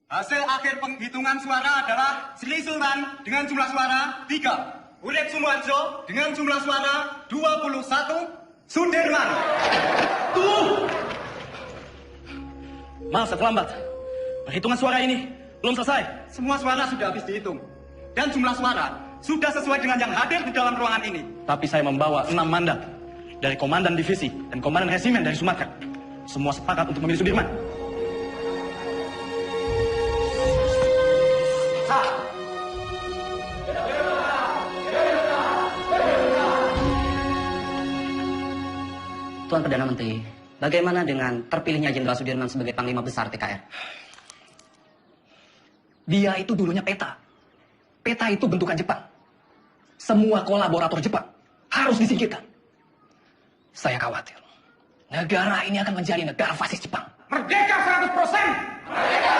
Hasil akhir penghitungan suara adalah Sri Sultan dengan jumlah suara 3. Urip Sumoharjo dengan jumlah suara 21. Sudirman. Tuh! Maaf, saya terlambat. Perhitungan suara ini belum selesai. Semua suara sudah habis dihitung. Dan jumlah suara sudah sesuai dengan yang hadir di dalam ruangan ini. Tapi saya membawa 6 mandat dari Komandan Divisi dan Komandan Resimen dari Sumatera. Semua sepakat untuk memilih Sudirman. Tuan Perdana Menteri, bagaimana dengan terpilihnya Jenderal Sudirman sebagai Panglima Besar TKR? Dia itu dulunya peta. Peta itu bentukan Jepang. Semua kolaborator Jepang harus disingkirkan. Saya khawatir, negara ini akan menjadi negara fasis Jepang. Merdeka 100%! Merdeka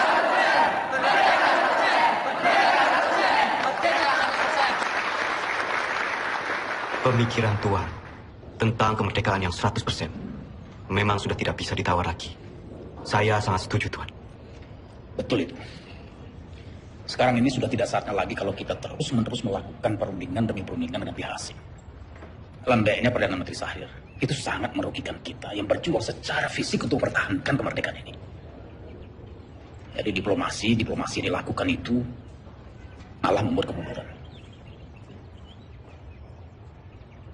100%! Pemikiran Tuan tentang kemerdekaan yang 100% memang sudah tidak bisa ditawar lagi. Saya sangat setuju, Tuan. Betul itu. Sekarang ini sudah tidak saatnya lagi kalau kita terus-menerus melakukan perundingan demi perundingan dengan pihak asing. Landainya Perdana Menteri Syahrir itu sangat merugikan kita yang berjuang secara fisik untuk mempertahankan kemerdekaan ini. Jadi diplomasi yang dilakukan itu malah membuat kemunduran.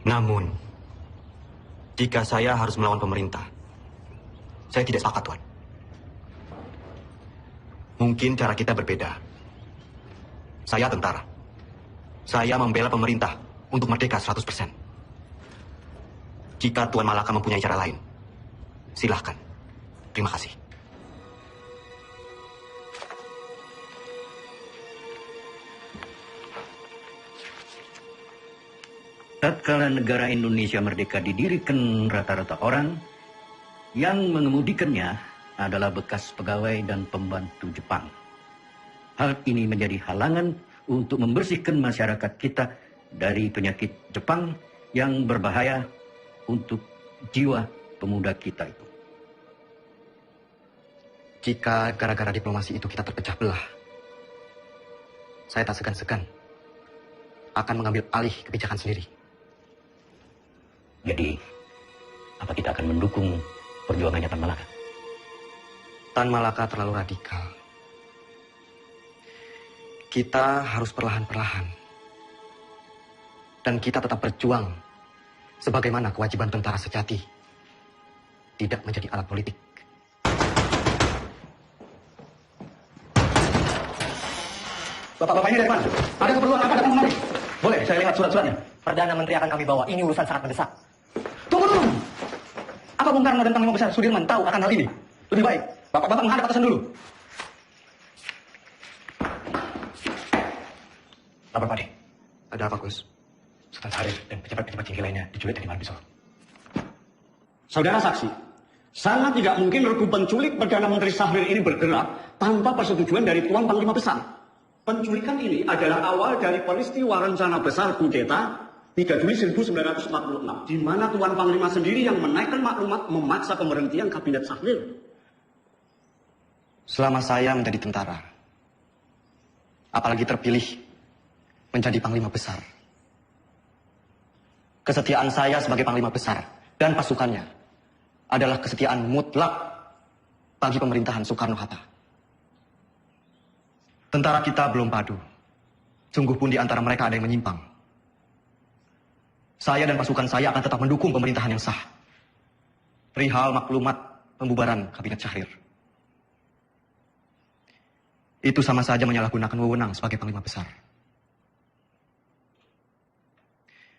Namun, jika saya harus melawan pemerintah, saya tidak sepakat, Tuan. Mungkin cara kita berbeda. Saya tentara. Saya membela pemerintah untuk merdeka 100%. Jika Tuan Malaka mempunyai cara lain, silahkan. Terima kasih. Tatkala negara Indonesia merdeka didirikan rata-rata orang, yang mengemudikannya adalah bekas pegawai dan pembantu Jepang. Hal ini menjadi halangan untuk membersihkan masyarakat kita dari penyakit Jepang yang berbahaya untuk jiwa pemuda kita itu. Jika gara-gara diplomasi itu kita terpecah belah, saya tak segan-segan akan mengambil alih kebijakan sendiri. Jadi, apa kita akan mendukung perjuangannya Tan Malaka? Tan Malaka terlalu radikal. Kita harus perlahan-perlahan. Dan kita tetap berjuang sebagaimana kewajiban tentara sejati. Tidak menjadi alat politik. Bapak-bapak ini dari mana? Ada keperluan apa datang kemari? Boleh, saya lihat surat-suratnya. Perdana Menteri akan kami bawa. Ini urusan sangat mendesak. Tunggu dulu. Apa Bung Karno dan Panglima Besar Sudirman tahu akan hal ini? Lebih baik, Bapak-bapak menghadap atasan dulu. Lapor Pak De. Ada apa, Gus? Sultan Syahrir dan pejabat-pejabat tinggi lainnya diculik tadi malam di Solo. Saudara saksi, sangat tidak mungkin regu penculik Perdana Menteri Syahrir ini bergerak tanpa persetujuan dari Tuan Panglima Besar. Penculikan ini adalah awal dari peristiwa rencana besar kudeta 3 Juli 1946, di mana Tuan Panglima sendiri yang menaikkan maklumat memaksa pemberhentian kabinet Syahrir. Selama saya menjadi tentara, apalagi terpilih menjadi Panglima Besar, kesetiaan saya sebagai Panglima Besar dan pasukannya adalah kesetiaan mutlak bagi pemerintahan Soekarno-Hatta. Tentara kita belum padu. Sungguh pun di antara mereka ada yang menyimpang. Saya dan pasukan saya akan tetap mendukung pemerintahan yang sah. Perihal maklumat pembubaran kabinet Syahrir. Itu sama saja menyalahgunakan wewenang sebagai Panglima Besar.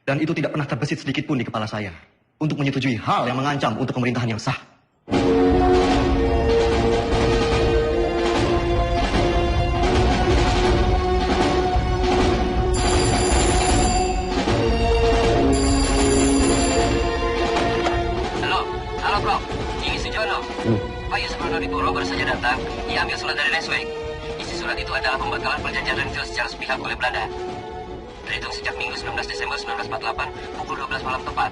Dan itu tidak pernah terbesit sedikit pun di kepala saya untuk menyetujui hal yang mengancam untuk pemerintahan yang sah. Halo Bro, ini si Jono. Pak Yus Bruno Dituro baru saja datang. Ia ambil surat dari Resweg. Isi surat itu adalah pembatalan perjanjian rensil secara sepihak oleh Belanda. Terhitung sejak Minggu 19 Desember 1948 pukul 12 malam tepat.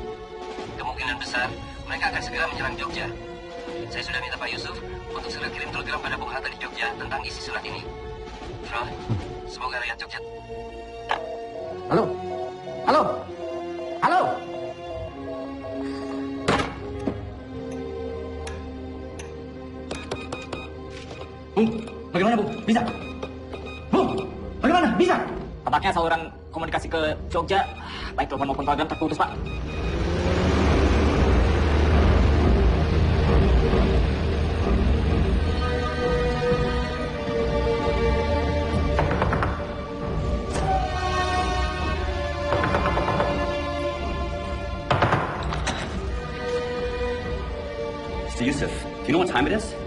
Kemungkinan besar mereka akan segera menyerang Jogja. Saya sudah minta Pak Yusuf untuk segera kirim telegram pada Bung Hatta di Jogja tentang isi surat ini. Bro, semoga rakyat Jogja... Halo? Halo? Halo? Bu, bagaimana Bu? Bisa? Bu, bagaimana? Bisa? Tampaknya saluran komunikasi ke Jogja, baik telepon maupun telegram terputus, Pak. Mr. Yusuf, do you know what time it is?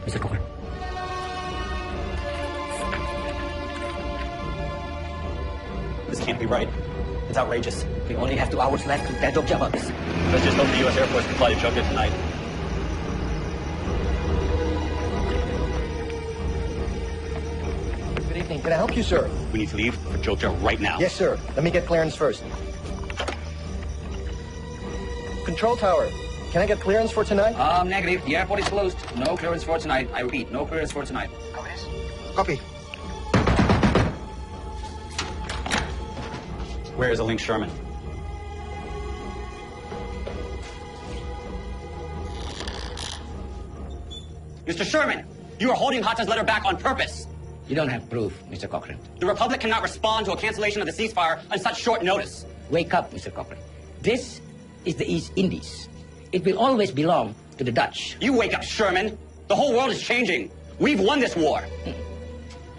Mr. Cochran. This can't be right. It's outrageous. We only have 2 hours left to tell Jogja about this. Let's just hope the U.S. Air Force can fly to Jogja tonight. Good evening. Can I help you, sir? We need to leave for Jogja right now. Yes, sir. Let me get clearance first. Control tower. Can I get clearance for tonight? Negative. The airport is closed. No clearance for tonight. I repeat, no clearance for tonight. Copy. Where is Link Sherman? Mr. Sherman, you are holding Hatta's letter back on purpose. You don't have proof, Mr. Cochran. The Republic cannot respond to a cancellation of the ceasefire on such short notice. Wake up, Mr. Cochran. This is the East Indies. It will always belong to the Dutch. You wake up, Sherman. The whole world is changing. We've won this war.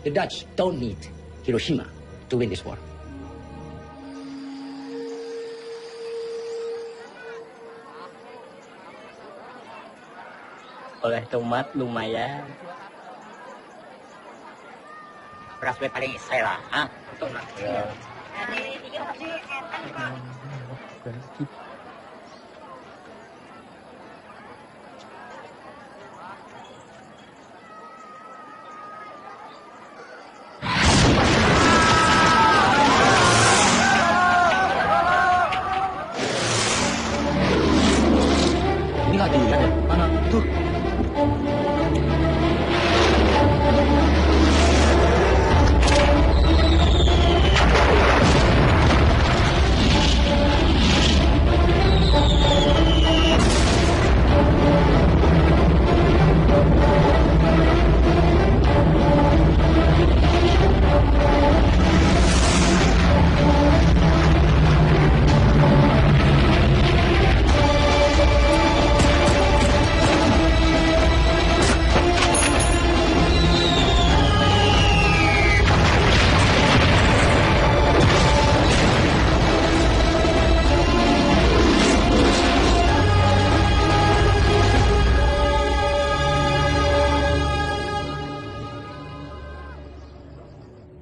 The Dutch don't need Hiroshima to win this war. Oleh tomat lumayan. Beras paling saya lah, ah. Tomat. Ini lagi, mana? Tuh.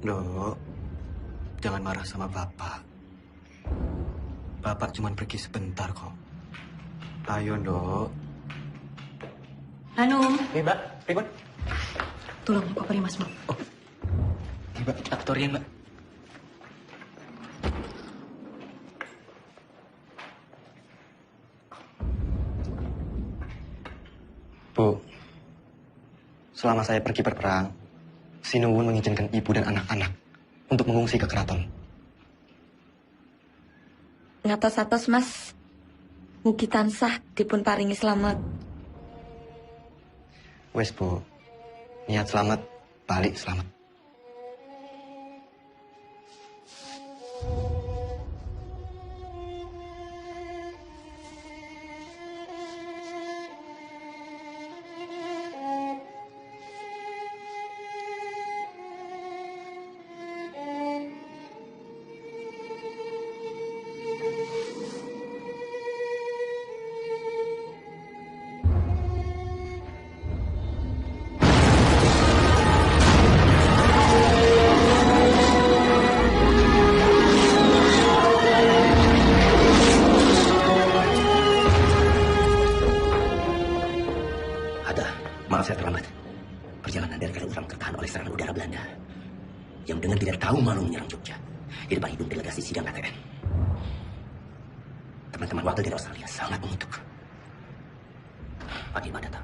Dok, jangan marah sama Bapak. Bapak cuma pergi sebentar kok. Ayo, Dok. Hanum, Mbak, pripun? tolong koperi Mas Mo. Mbak, aktorian, Mbak. Bu, selama saya pergi berperang, Sinuwun mengizinkan ibu dan anak-anak untuk mengungsi ke keraton. Ngatos-atos Mas, mugi tansah dipun paringi selamat. Wes Bu, niat selamat, balik selamat. Maaf saya terlambat. Perjalanan dari Garuda tertahan oleh serangan udara Belanda yang dengan tidak tahu malu menyerang Jogja di depan hidung delegasi sidang ATN. Teman-teman wakil dari Australia sangat mengutuk. Fatima datang.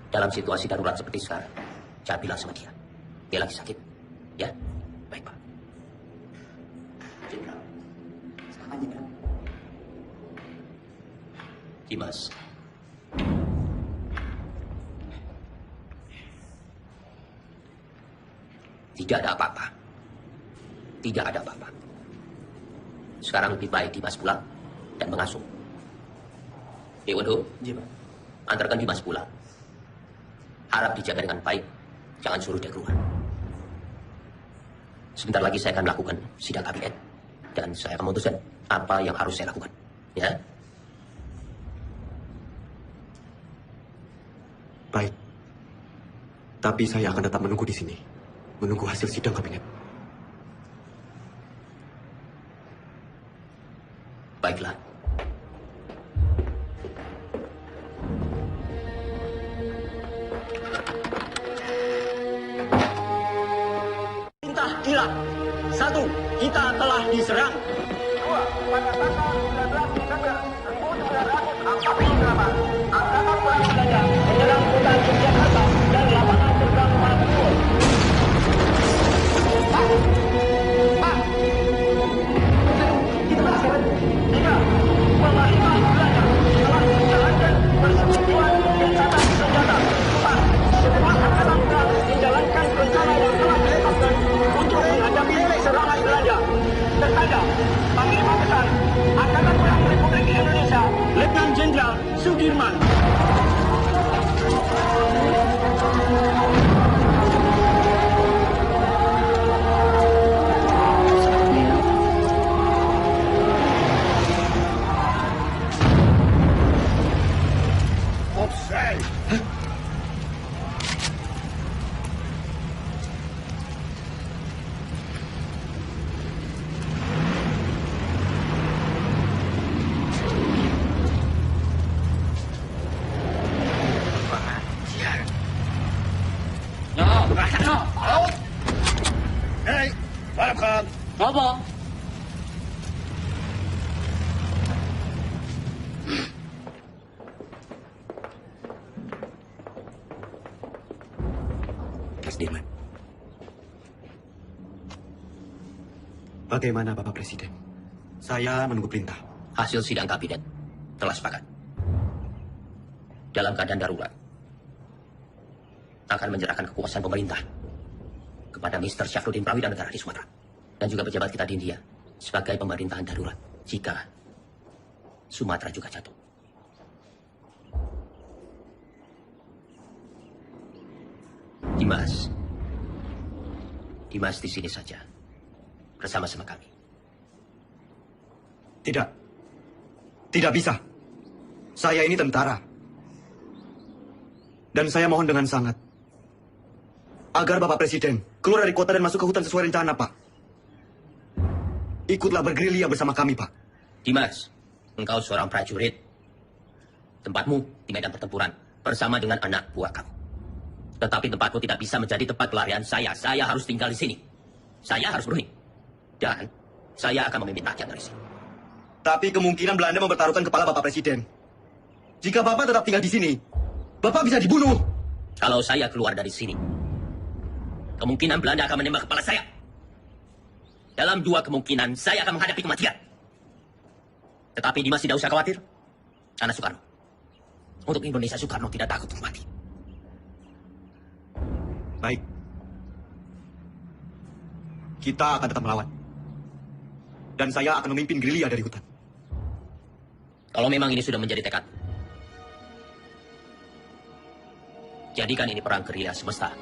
Dalam situasi darurat seperti sekarang, saya bilang sama dia. Dia lagi sakit. Ya? Baik, Pak. Jenderal. Silakan, Jenderal. Dimas. Tidak ada apa-apa. Tidak ada apa-apa. Sekarang lebih baik Dimas pulang dan mengasuh. Dewondo, antarkan Dimas pulang. Harap dijaga dengan baik. Jangan suruh dia keluar. Sebentar lagi saya akan melakukan sidang kabinet. Dan saya akan memutuskan apa yang harus saya lakukan. Ya? Baik. Tapi saya akan tetap menunggu di sini. Menunggu hasil sidang kabinet. Baiklah. Perintah kilat. 1. Kita telah diserang. 2. Pada tanggal 19 Desember 1948, Angkatan Perang Belanda menyerang kota Yogyakarta dan lapangan terbang Maluku. Pak! Kita tiga, pemerintah Belanda telah menjalankan persetujuan gencatan senjata. 4. Setelah Angkatan Perang menjalankan rencana yang telah ditetapkan untuk menghadapi serangan Belanda. Tertanda, Panglima Besar Angkatan Perang Republik Indonesia, Letnan Jenderal Sudirman. Apa? Mas Dirman. Bagaimana Bapak Presiden? Saya menunggu perintah. Hasil sidang kabinet telah sepakat. Dalam keadaan darurat, akan menyerahkan kekuasaan pemerintah kepada Mr. Syafruddin Prawira-Negara di Sumatera. Dan juga pejabat kita di India sebagai pemerintahan darurat jika Sumatera juga jatuh. Dimas di sini saja bersama-sama kami. Tidak. Tidak bisa. Saya ini tentara. Dan saya mohon dengan sangat agar Bapak Presiden keluar dari kota dan masuk ke hutan sesuai rencana, Pak. Ikutlah bergerilya bersama kami, Pak. Dimas, engkau seorang prajurit. Tempatmu di medan pertempuran bersama dengan anak buah kamu. Tetapi tempatmu tidak bisa menjadi tempat pelarian saya. Saya harus tinggal di sini. Saya harus berunding. Dan saya akan memimpin rakyat dari sini. Tapi kemungkinan Belanda mempertaruhkan kepala Bapak Presiden. Jika Bapak tetap tinggal di sini, Bapak bisa dibunuh. Kalau saya keluar dari sini, kemungkinan Belanda akan menembak kepala saya. Dalam 2 kemungkinan, saya akan menghadapi kematian. Tetapi Dimas tidak usah khawatir. Anak Soekarno. Untuk Indonesia, Soekarno tidak takut untuk mati. Baik. Kita akan tetap melawan. Dan saya akan memimpin gerilya dari hutan. Kalau memang ini sudah menjadi tekad, jadikan ini perang gerilya semesta.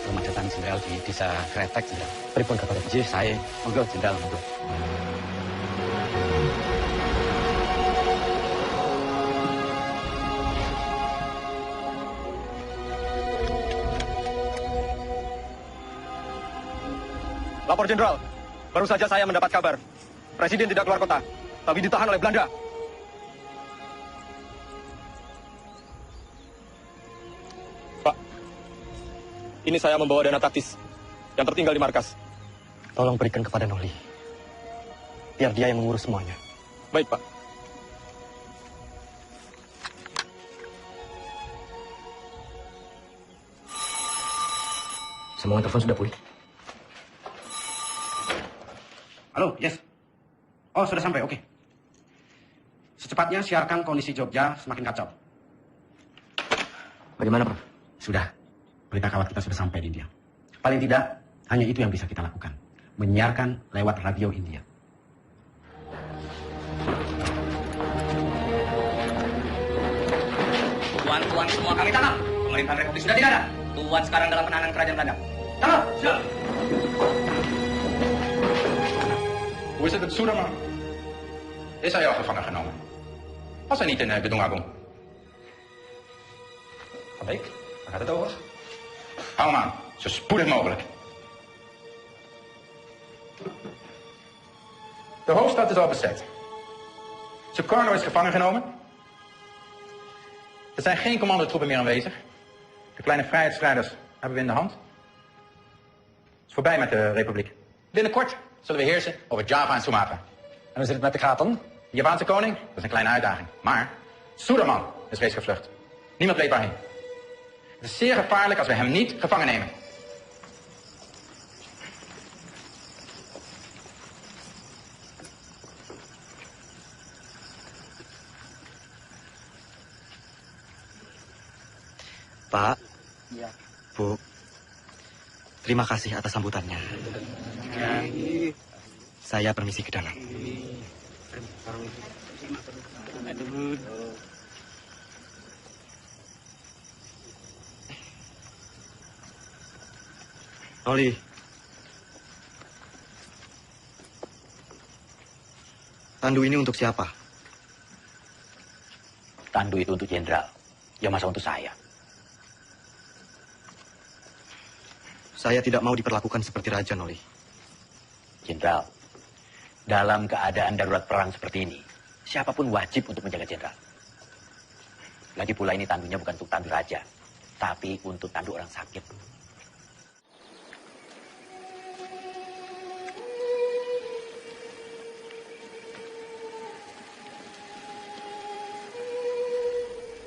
Selamat datang Jenderal di Desa Kretek, Jenderal. Pripun kabar? Ji, saya. Monggo Jenderal, monggo. Lapor Jenderal, baru saja saya mendapat kabar. Presiden tidak keluar kota, tapi ditahan oleh Belanda. Pak, ini saya membawa dana taktis yang tertinggal di markas. Tolong berikan kepada Noli. Biar dia yang mengurus semuanya. Baik, Pak. Semua telepon sudah pulih. Halo, yes. Oh, sudah sampai, oke. Secepatnya siarkan kondisi Jogja semakin kacau. Bagaimana, Prof? Sudah. Berita kawat kita sudah sampai di India. Paling tidak, hanya itu yang bisa kita lakukan. Menyiarkan lewat radio India. Tuan-tuan semua kami tangkap. Pemerintahan Republik sudah tidak ada. Tuan sekarang dalam penahanan kerajaan Belanda. Tangkap! Siap! Hoe is het met Soederman? Is hij al gevangen genomen? Was hij niet in Bedong Agung? Van Beek, waar gaat het over? Hou hem aan, zo spoedig mogelijk. De hoofdstad is al bezet. Sukarno is gevangen genomen. Er zijn geen commandotroepen meer aanwezig. De kleine vrijheidsstrijders hebben we in de hand. Het is voorbij met de republiek. Binnenkort zullen we heersen over Java en Sumatra. En hoe zit het met de Gaten? De Javaanse koning? Dat is een kleine uitdaging. Maar Soederman is reeds gevlucht. Niemand weet waarheen. Het is zeer gevaarlijk als we hem niet gevangen nemen. Pak, Ya. Bu, terima kasih atas sambutannya. Saya permisi ke dalam. Noli, tandu ini untuk siapa? Tandu itu untuk Jenderal. Ya masa untuk saya. Saya tidak mau diperlakukan seperti raja, Noli. Jenderal, dalam keadaan darurat perang seperti ini, siapapun wajib untuk menjaga Jenderal. Lagi pula ini tandunya bukan untuk tandu raja, tapi untuk tandu orang sakit.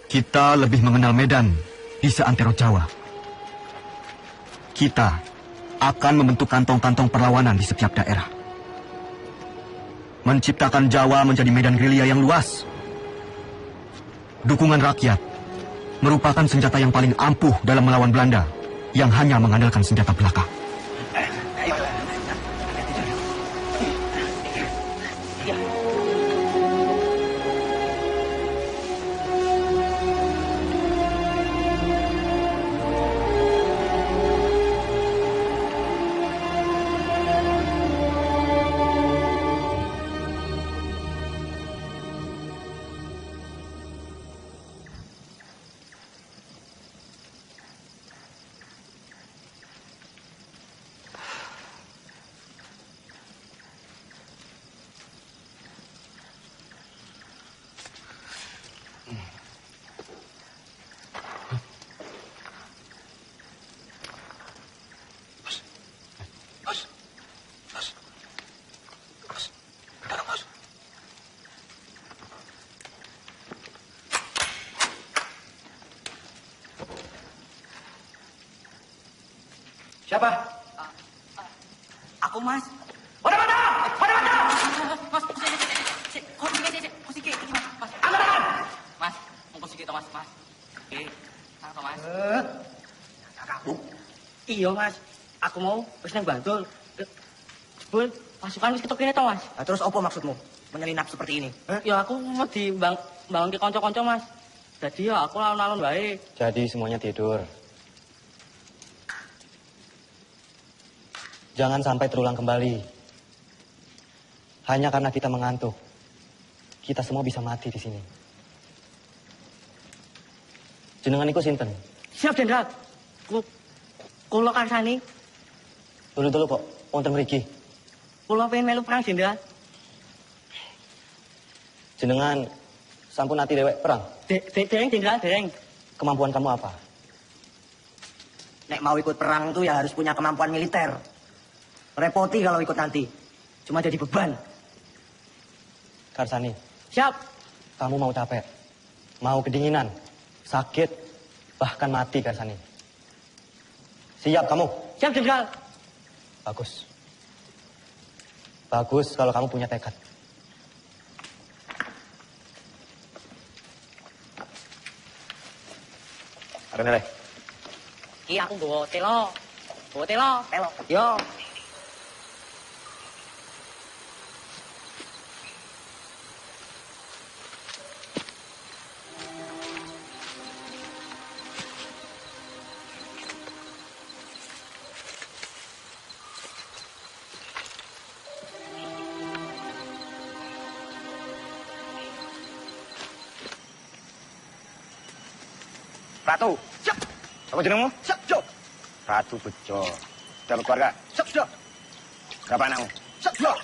Kita lebih mengenal Medan di seantero Jawa. Kita akan membentuk kantong-kantong perlawanan di setiap daerah. Menciptakan Jawa menjadi medan gerilya yang luas. Dukungan rakyat merupakan senjata yang paling ampuh dalam melawan Belanda yang hanya mengandalkan senjata belaka. Siapa? Aku, Mas. Pada mata! Pada mata! Mas, kusiki, Mas. Angkat tangan! Mas, mau kusiki to, Mas. Oke, apa, Mas? Kakakku? Iya, Mas. Aku mau wis nang Bantul. Jebul pasukan wis ketok kene to, Mas. Terus apa maksudmu? Menyelinap seperti ini? Ya aku mau bangun ke kanca-kanca, Mas. Jadi ya aku alon-alon wae. Jadi semuanya tidur. Jangan sampai terulang kembali. Hanya karena kita mengantuk, kita semua bisa mati di sini. Jenengan iku sinten? Siap, Jenderal. Kulo karsani. Dulu kok, wonten mriki. Kulo pengen melu perang, Jenderal. Jenengan sampun ati dewek perang? Dereng, Jenderal, dereng. Kemampuan kamu apa? Nek mau ikut perang tuh ya harus punya kemampuan militer. Repoti kalau ikut nanti. Cuma jadi beban. Karsani. Siap. Kamu mau capek, mau kedinginan, sakit, bahkan mati, Karsani. Siap kamu? Siap, Jenderal. Bagus. Bagus kalau kamu punya tekad. Ada nilai. Iya, aku bawa telo. Telo. Yo. Ratu. Siap. Apa jenengmu? Siap, Jo. Ratu Bejo. Sudah berkeluarga? Siap, sudah. Berapa anakmu? Siap, sudah.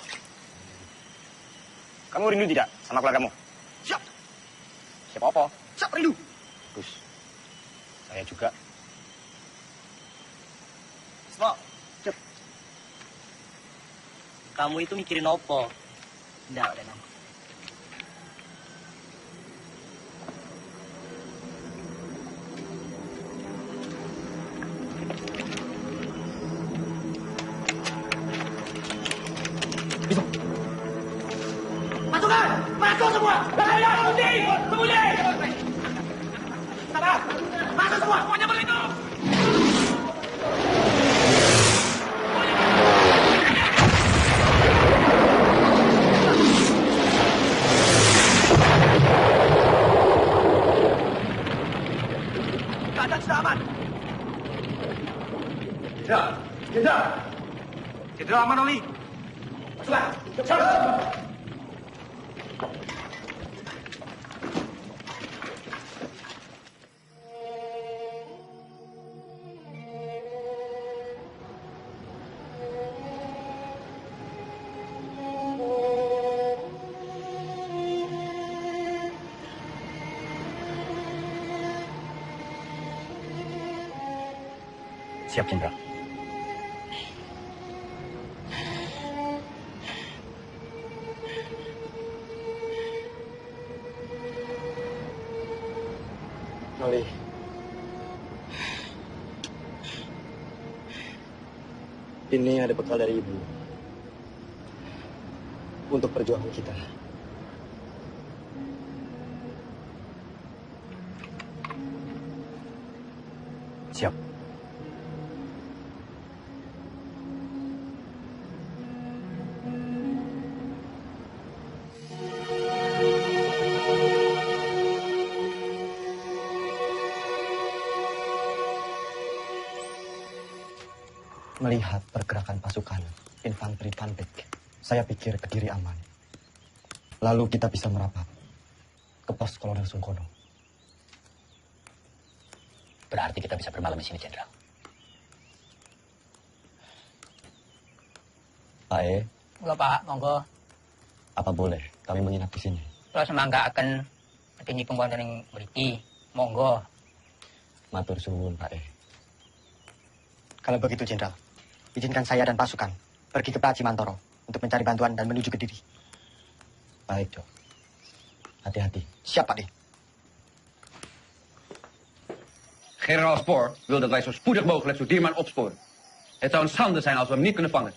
Kamu rindu tidak sama keluargamu? Siap. Siapa apa? Siap, rindu. Bagus. Saya juga. Semua. Siap. Kamu itu mikirin apa? Nggak, ada nama. Pasukan! Masuk semua! Sembunyi! Sabar! Masuk semua! Semuanya berlindung! Keadaan sudah aman. Jenderal aman, Oli. Pasukan! Siap, Jenderal. Noli. Ini ada bekal dari Ibu. Untuk perjuangan kita. Siap. Melihat pergerakan pasukan infanteri Panpik, saya pikir Kediri aman. Lalu kita bisa merapat ke pos Kolonel Sungkono. Berarti kita bisa bermalam di sini, Jenderal. Pak E, Monggo, Pak, monggo. apa boleh kami menginap di sini? Kalau semangka akan tinggi pembuatan yang mriki. Monggo. Matur suwun, Pak E. Kalau begitu, Jenderal, izinkan saya dan pasukan pergi ke Praji Mantoro untuk mencari bantuan dan menuju ke Kediri. Baik, Dok. Hati-hati. Siap, Pak D. Generaal Spoor wil dat wij zo spoedig mogelijk Soedirman opsporen. Het zou een schande zijn als we hem niet kunnen vangen.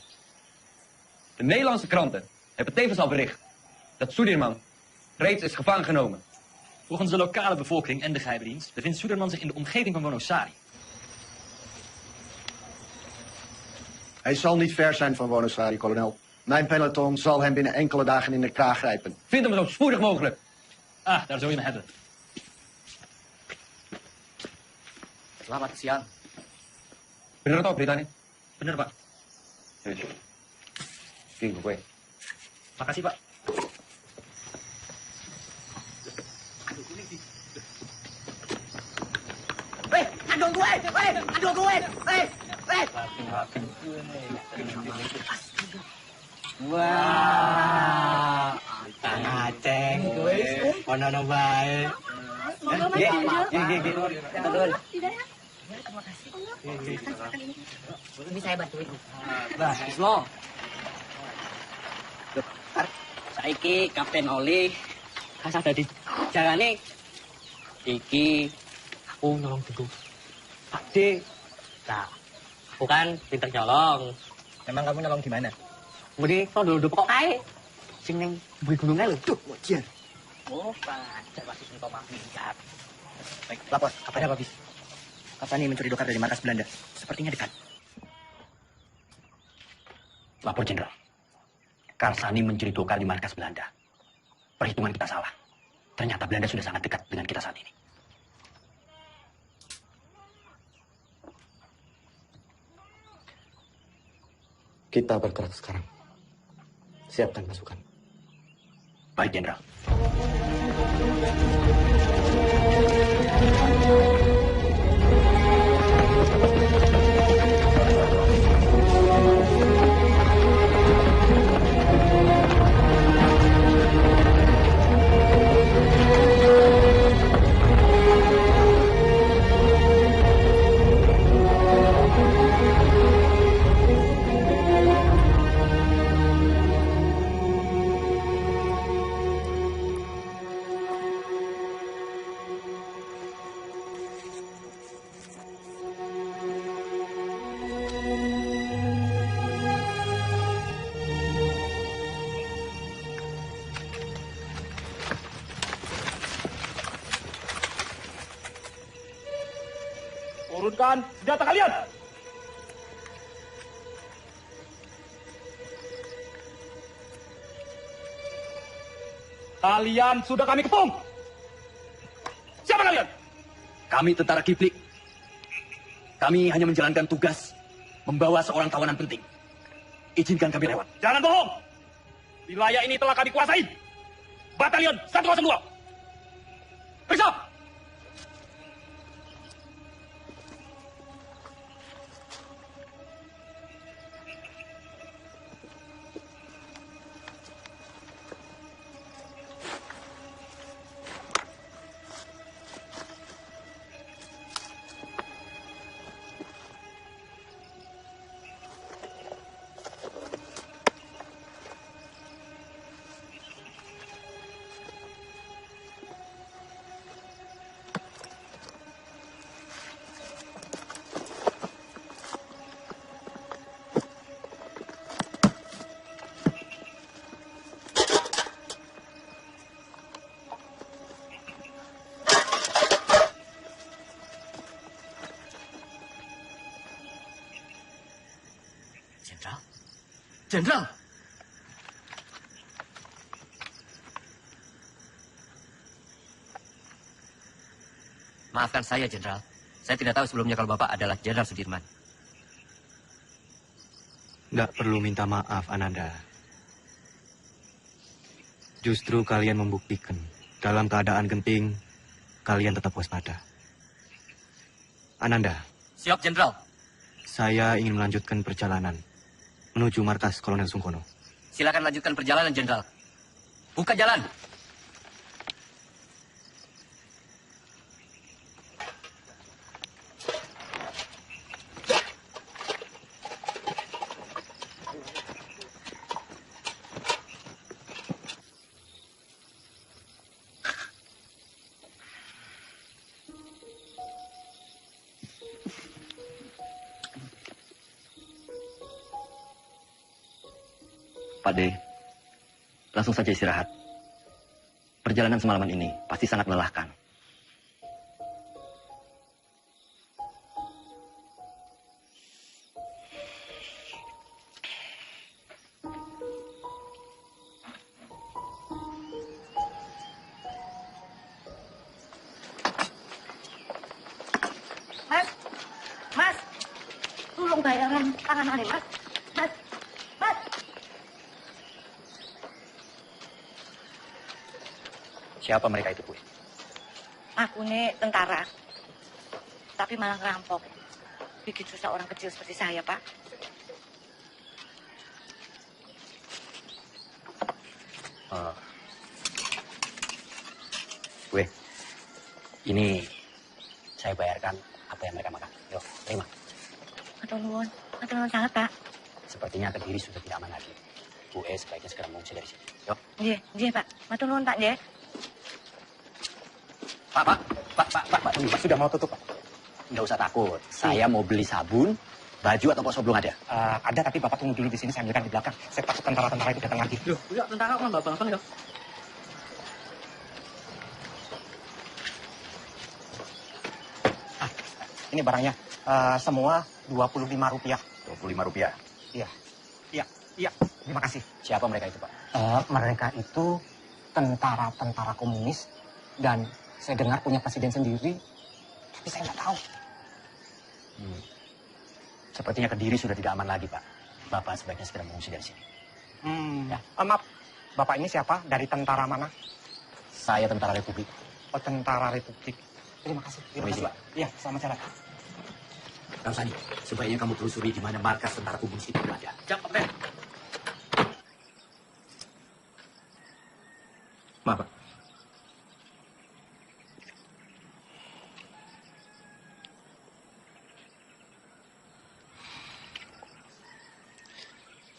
De Nederlandse kranten hebben tevens al bericht dat Soedirman reeds is gevangen genomen. Volgens de lokale bevolking en de geheimdienst bevindt Suderman zich in de omgeving van Wonosari. Hij zal niet ver zijn van Wonosari, kolonel. Mijn peloton zal hem binnen enkele dagen in de kraag grijpen. Vind hem zo spoedig mogelijk. Ah, daar zul je me hebben. Selamat siang. Benar atau beritanya? Bener, Pak. Tiền của quê. Makasih, Pak. Weh, aduh gue! Weh, aduh gue! Weh, weh! Wah, Kang Aceng, ono bae. Betul. Ini saya bantuin. Bah, Bismo. Saiki Kapten Oli kasar dadi jalane iki aku nolong dulu. Pak D. Nah, aku kan pinter nyolong. Emang kamu nolong di mana? Mudi dulu pokok kae. Sing ning bumi gunungnya lho. Duh, wajar. Oh, pancet pasti sing kok minggat. Baik, lapor. Apa ada, Bis? Karsani mencuri dokar dari markas Belanda. Sepertinya dekat. Lapor, Jenderal. Karsani mencuri dokar di markas Belanda. Perhitungan kita salah. Ternyata Belanda sudah sangat dekat dengan kita saat ini. Kita bergerak sekarang. Siapkan pasukan. Baik, Jenderal. Turunkan senjata kalian! Kalian sudah kami kepung! Siapa kalian? Kami tentara Kiplik. Kami hanya menjalankan tugas membawa seorang tawanan penting. Izinkan kami lewat. Jangan bohong! Wilayah ini telah kami kuasai. Batalion 102. Periksa! Jenderal! Maafkan saya, Jenderal. Saya tidak tahu sebelumnya kalau Bapak adalah Jenderal Sudirman. Nggak perlu minta maaf, Ananda. Justru kalian membuktikan, dalam keadaan genting, kalian tetap waspada. Ananda. Siap, Jenderal. Saya ingin melanjutkan perjalanan menuju markas Kolonel Sungkono. Silakan lanjutkan perjalanan, Jenderal. Buka jalan. Pak D, langsung saja istirahat. Perjalanan semalaman ini pasti sangat melelahkan. Mas, tolong bayaran tangan aneh, Mas. Mas, Siapa mereka itu, Bu? Aku nih tentara. Tapi malah ngerampok. Bikin susah orang kecil seperti saya, Pak. Gue, ini saya bayarkan apa yang mereka makan. Yuk, terima. Matur nuwun sangat, Pak. Sepertinya Kediri sudah tidak aman lagi. Bu sebaiknya segera mengungsi dari sini. Yuk. Nggih, Pak. Matur nuwun, Pak, nggih. Pak, tunggu, Pak. Sudah mau tutup, Pak. Nggak usah takut. Saya mau beli sabun, baju atau pokok belum ada? Ada, tapi Bapak tunggu dulu di sini, saya ambilkan di belakang. Saya takut tentara-tentara itu datang lagi. Loh, enggak tentara kan Bang ya. Ini barangnya. Semua Rp25. Rp25? Iya. Terima kasih. Siapa mereka itu, Pak? Mereka itu tentara-tentara komunis. Dan saya dengar punya presiden sendiri. Tapi saya nggak tahu. Sepertinya Kediri sudah tidak aman lagi, Pak. Bapak sebaiknya segera mengungsi dari sini. Ya. Maaf, Bapak ini siapa? Dari tentara mana? Saya tentara Republik. Oh, tentara Republik. Terima kasih. Permisi, Pak. Iya, selamat jalan. Kang Sani, sebaiknya kamu telusuri di mana markas tentara komunis itu berada. Siap, Kapten. Maaf, Pak.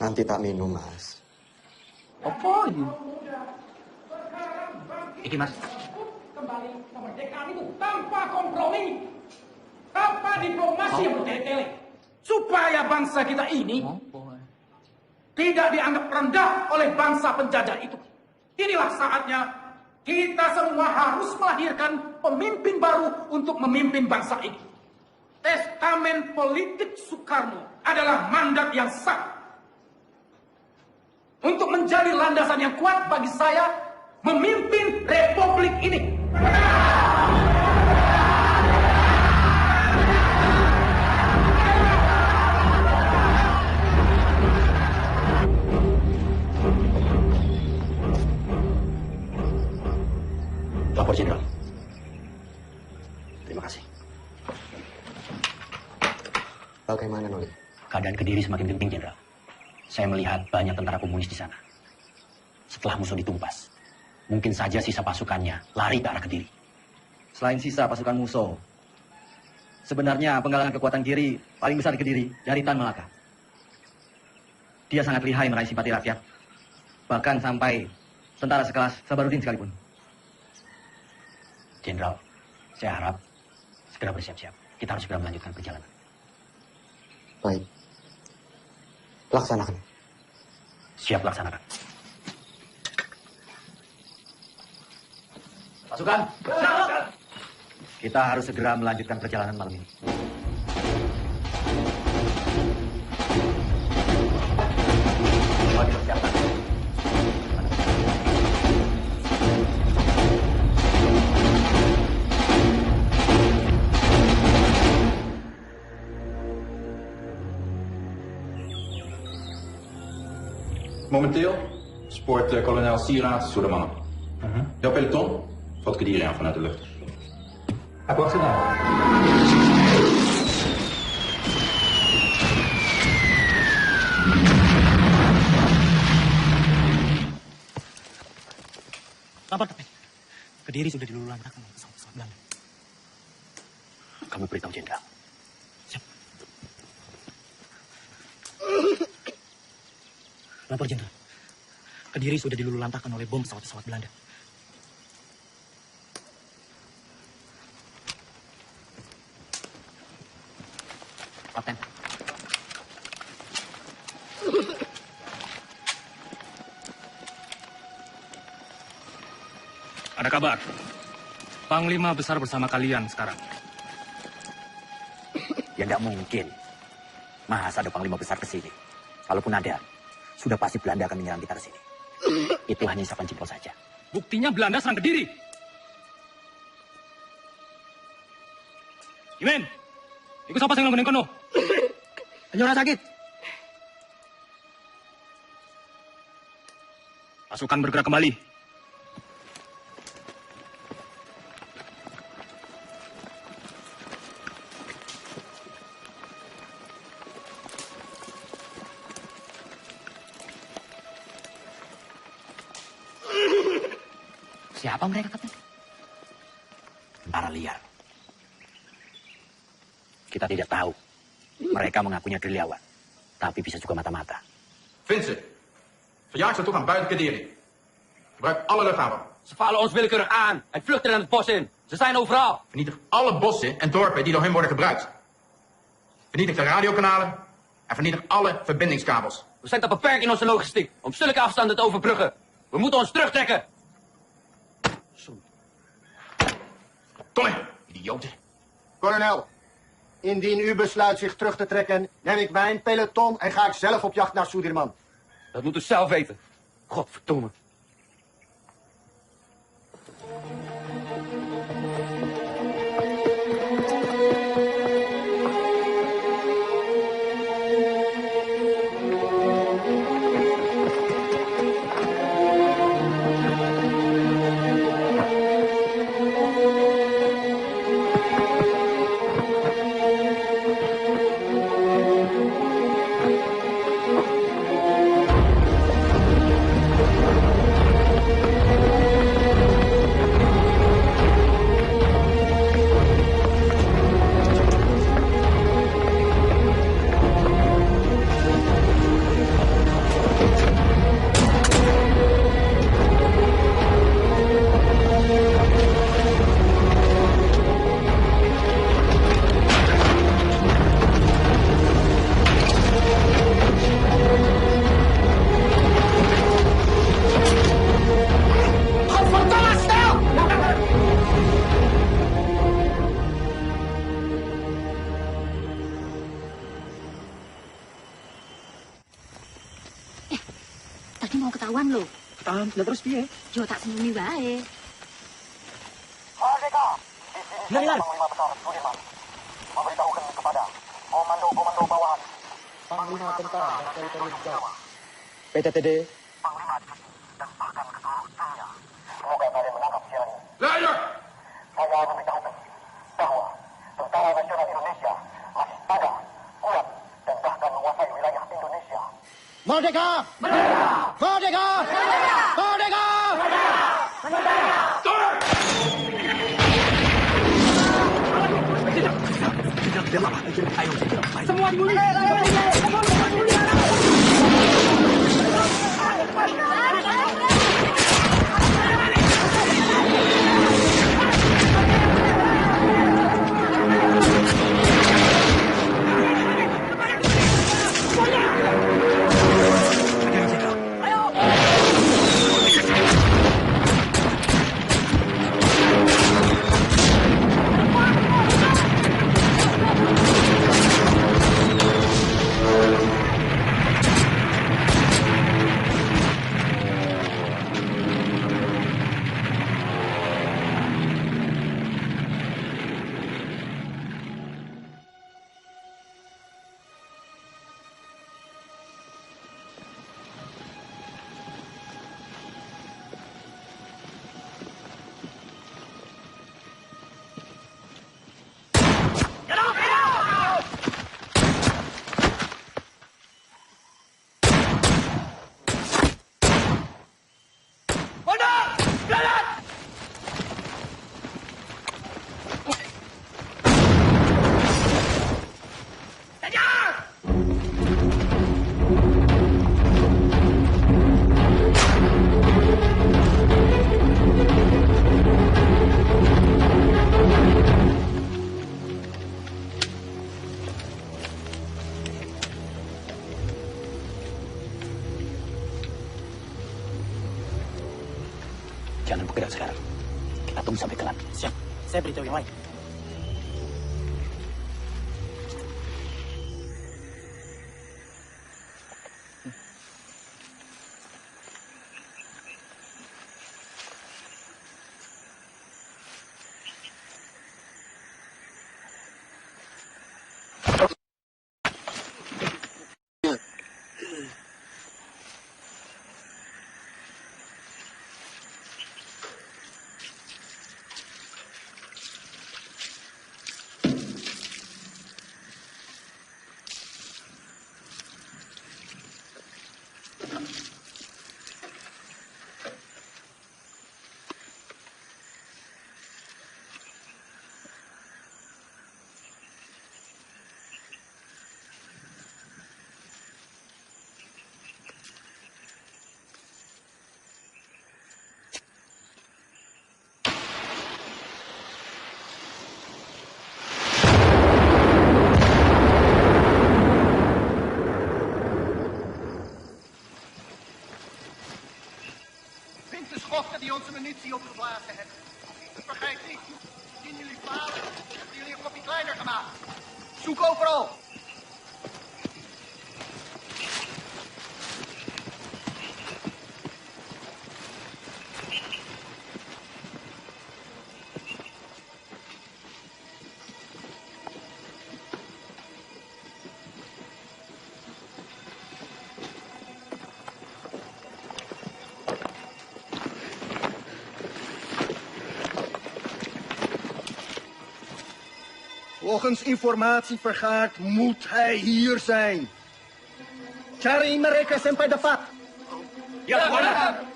Nanti tak minum, Mas. Apa ini? Iki, Mas. Kembali kemerdekaan itu tanpa kompromi, tanpa diplomasi yang bertele-tele, supaya bangsa kita ini tidak dianggap rendah oleh bangsa penjajah itu. Inilah saatnya kita semua harus melahirkan pemimpin baru untuk memimpin bangsa ini. Testamen politik Soekarno adalah mandat yang sah untuk menjadi landasan yang kuat bagi saya memimpin republik ini. Lapor Jenderal. Terima kasih. Bagaimana, Noli? Keadaan Kediri semakin genting, Jenderal. Saya melihat banyak tentara komunis di sana. Setelah musuh ditumpas, mungkin saja sisa pasukannya lari ke arah Kediri. Selain sisa pasukan musuh, sebenarnya penggalangan kekuatan kiri paling besar di Kediri dari Tan Malaka. Dia sangat lihai meraih simpati rakyat, bahkan sampai tentara sekelas Sabarudin sekalipun. Jenderal, saya harap segera bersiap-siap. Kita harus segera melanjutkan perjalanan. Baik. Laksanakan. Siap laksanakan. Pasukan, kita harus segera melanjutkan perjalanan malam ini. Momenteel spoort kolonel Sieraad Soederman. Jouw peloton valt Kediri aan vanuit de lucht. Aku achterom. Lapor, Kapten. Kediri sudah dilululantakan oleh pesawat-pesawat Belanda. Kamu beritahu Jenderal. Siap. Lapor, Jenderal. Kediri sudah dilululantakan oleh bom pesawat-pesawat Belanda. Kapten. Ada kabar. Panglima besar bersama kalian sekarang. Ya nggak mungkin. Masa ada panglima besar ke sini? Kalaupun ada, sudah pasti Belanda akan menyerang kita ke sini. Itu hanya isapan jempol saja. Buktinya Belanda serang Kediri. Imen, ikut siapa sing nanggung kono? Penyuruh sakit. Pasukan bergerak kembali. Siapa mereka, Kapten? Tentara liar. Kita tidak tahu. Mereka mengakunya gerilyawan. Tapi bisa juga mata-mata. Vind ze. Verjaag ze toegang buiten Kadiri. Gebruik alle luchthaven. Ze vallen ons willekeurig aan en vluchten naar het bos in. Ze zijn overal. Vernietig alle bossen en dorpen die door hen worden gebruikt. Vernietig de radiokanalen en vernietig alle verbindingskabels. We zijn te beperkt in onze logistiek om zulke afstanden te overbruggen. We moeten ons terugtrekken. Tolling, idioten. Kolonel, indien u besluit zich terug te trekken, neem ik mijn peloton en ga ik zelf op jacht naar Soedirman. Dat moet u zelf weten. Godverdomme. Tadi mau ketahuan loh. Ketahuan, lah terus piye? Yo tak sembunyi wae. Merdeka! Benar. Panglima Besar Sudirman memberitahukan kepada komando-komando bawahan Panglima Tentara dan Teritori Jawa, PTTD, Panglima dan bahkan ke seluruh dunia. Semoga kalian menangkap siaran ini. Luister! Saya memberitahukan bahwa Tentara Nasional Indonesia masih ada, kuat, dan bahkan menguasai wilayah Indonesia. Merdeka! Merdeka! Merdeka! Merdeka! Semua dimulai! Jangan bergerak sekarang. Kita tunggu sampai gelap. Siap. Saya beritahu yang lain. GoPro. Volgens informatie vergaard moet hij hier zijn. Cari mereka sampai dapat. Ya, Komandan.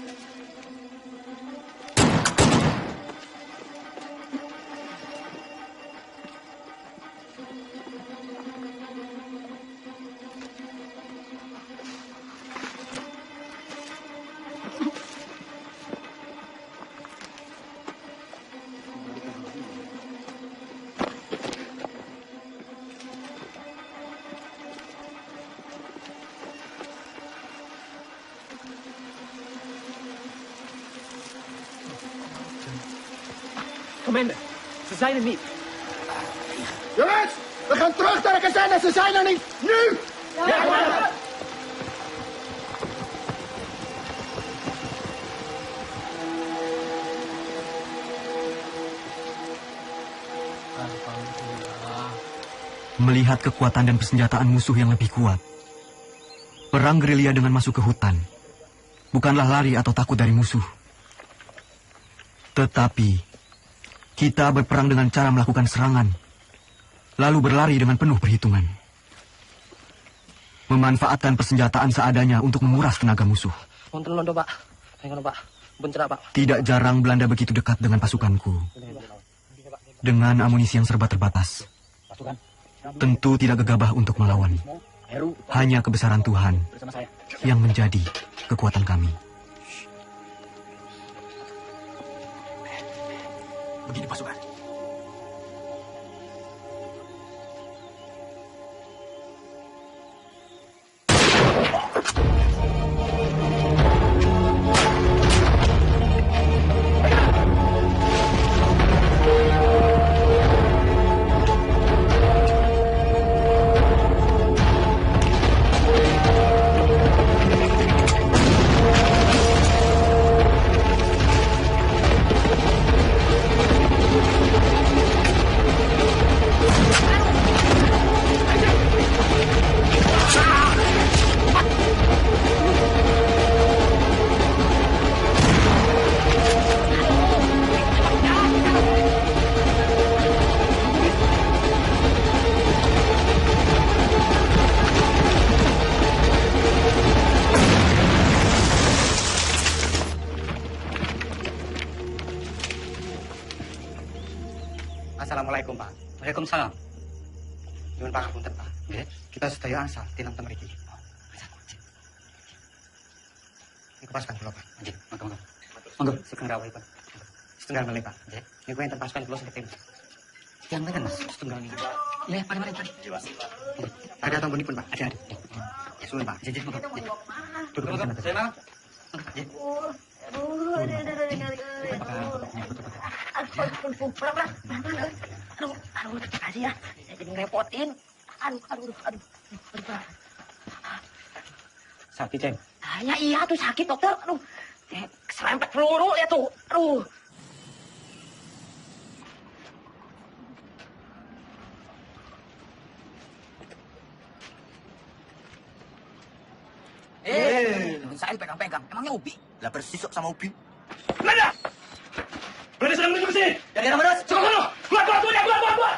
Commander, ze zijn er niet. Jongens, we gaan terug naar de kazerne. Ze zijn er niet. Nu! Ja, commander. Melihat kekuatan dan persenjataan musuh yang lebih kuat, perang gerilya dengan masuk ke hutan bukanlah lari atau takut dari musuh. Tetapi, kita berperang dengan cara melakukan serangan, lalu berlari dengan penuh perhitungan. Memanfaatkan persenjataan seadanya untuk menguras tenaga musuh. Wonten londo, Pak. Ayo, Pak. Bencana, Pak. Tidak jarang Belanda begitu dekat dengan pasukanku. Dengan amunisi yang serba terbatas. Tentu tidak gegabah untuk melawan. Hanya kebesaran Tuhan yang menjadi kekuatan kami. Begini pasukan. Assalamualaikum, Pak. Waalaikumsalam. Nyuwun pangapunten, Pak. Kita sedaya asal tinang teng mriki. Niku pasukan kula, Pak. Nggih, monggo. Monggo, sugeng rawuh, Pak. Setengah malih, Pak. Nggih. Niku enten pasukan kula sing ketemu. Yang lain, Mas. Setengah niki. Ya, mari. Ada tanggunipun, Pak. Ada. Suwun, Pak. Jajah, monggo. Duduk di sana. Saya mau. Nggih. Aduh, terima kasih ya. Saya jadi ngerepotin. Aduh. Sakit, Ceng? Ya iya tuh sakit, dokter. Aduh, serempet peluru ya tuh. Aduh. Saya pegang-pegang. Emangnya Ubi? Lah bersisuk sama Ubi. Belanda! Belanda sedang menuju ke sini. Dari mana, Mas? Keluar! Keluar!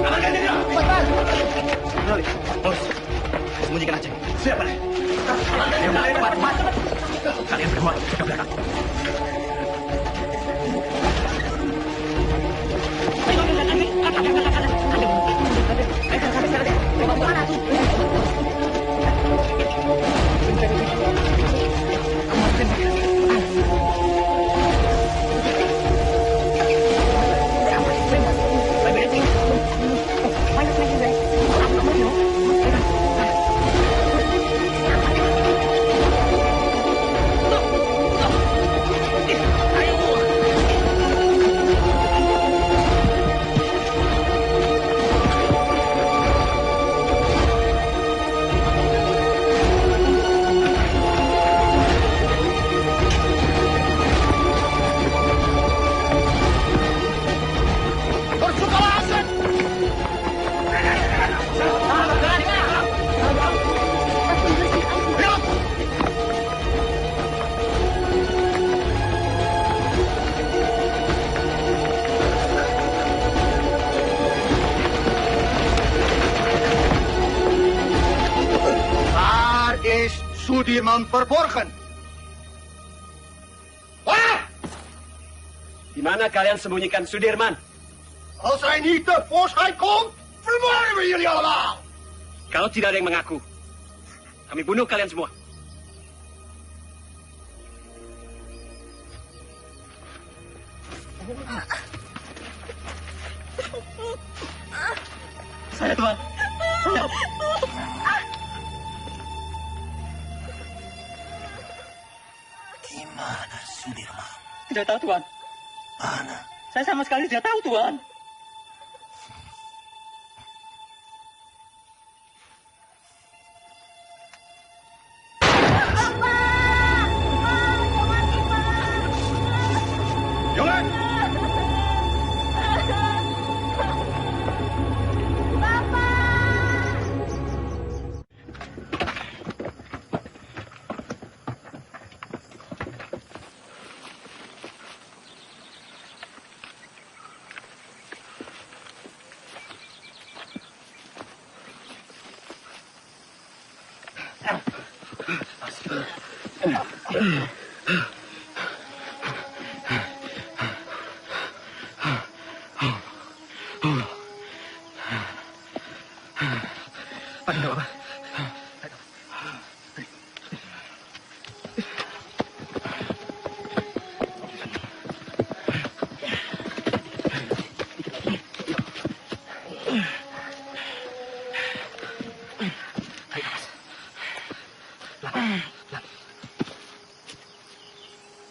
Amankan diri, cepat. Bos, sembunyikan aja. Siapa nih? Kalian berdua ke belakang. Sudirman Verborgen. Waar? Di mana kalian sembunyikan Sudirman? Als hij niet tevoorschijn komt, vermoorden we jullie allemaal. Kalau tidak ada yang mengaku, kami bunuh kalian semua. Saya, Tuan. Saya. Gimana Sudirman? Tidak tahu, Tuan. Mana? Saya sama sekali tidak tahu, Tuan.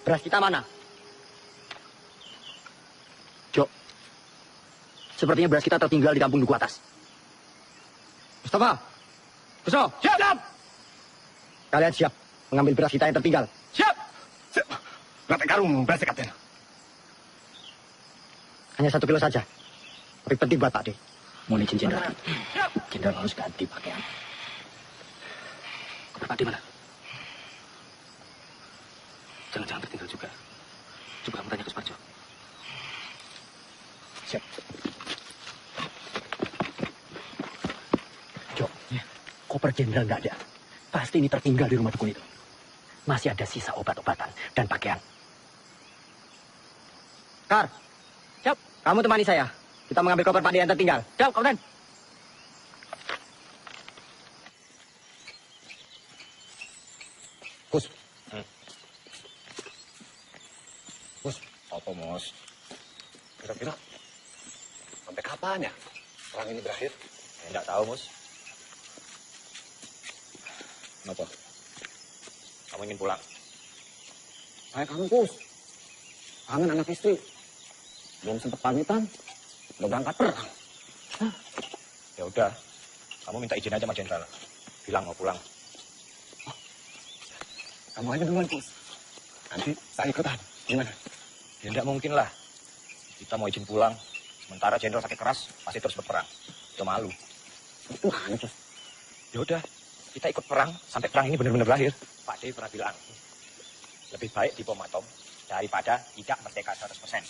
Beras kita mana? Jok, sepertinya beras kita tertinggal di kampung Duku Atas. Mustafa, Kuso, siap! Kalian siap mengambil beras kita yang tertinggal? Siap! Siap! Rantai karung beras kapten. Hanya 1 kilo saja. Tapi penting buat Pak D. Mohon izin Jenderal. Jenderal harus ganti pakaian. Pak D mana? Jangan-jangan tertinggal juga. Coba kamu tanya ke Suparjo. Siap. Jok, koper Jenderal nggak ada. Pasti ini tertinggal di rumah dukun itu. Masih ada sisa obat-obatan dan pakaian. Kar, siap. Kamu temani saya. Kita mengambil koper Pak D yang tertinggal. Siap, Kapten. Kus. Mus, apa Mus? Kira-kira sampai kapan ya perang ini berakhir? Enggak tahu, Mus. Kenapa? Kamu ingin pulang? Saya kangen, Kus. Kangen anak istri. Belum sempat pamitan, udah berangkat perang. Ya udah, kamu minta izin aja sama Jenderal. Bilang mau pulang. Kamu aja duluan, Kus. Nanti saya ikutan. Gimana? Ya enggak mungkin lah. Kita mau izin pulang, sementara Jenderal sakit keras, pasti terus berperang. Kita malu. Gimana, Kus? Ya udah, kita ikut perang sampai perang ini benar-benar berakhir. Pak D pernah bilang, lebih baik di bom atom daripada tidak merdeka 100%.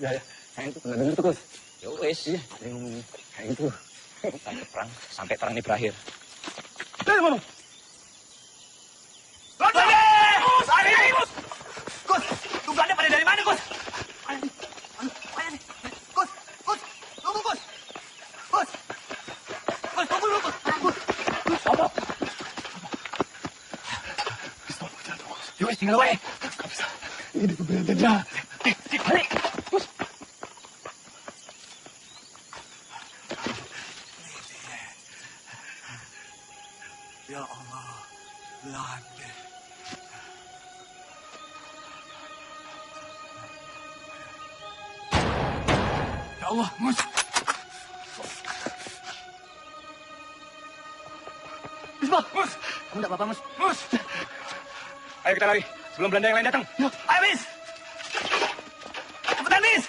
Ya, saya itu pernah dengar tuh, Kus. Ya wes. Iya, ada yang ngomong kayak gitu. Kita ikut perang sampai perang ini berakhir. Dari mana? Belanda! Gus, ada ini, Gus! Gus, tuh Belanda pada dari mana, Gus? Gus, tunggu, Gus! Gus, tunggu dulu, Gus! Gus, apa? Yuk, tinggal wae. Gak bisa. Ini keberadaan dah. Balik, Gus! Ya Allah, Belanda. Ya Allah, Mus. Bisma, Mus. Kamu enggak apa-apa, Mus? Mus. Ayo kita lari, sebelum Belanda yang lain datang. Ayo, Bis. Cepetan, Bis.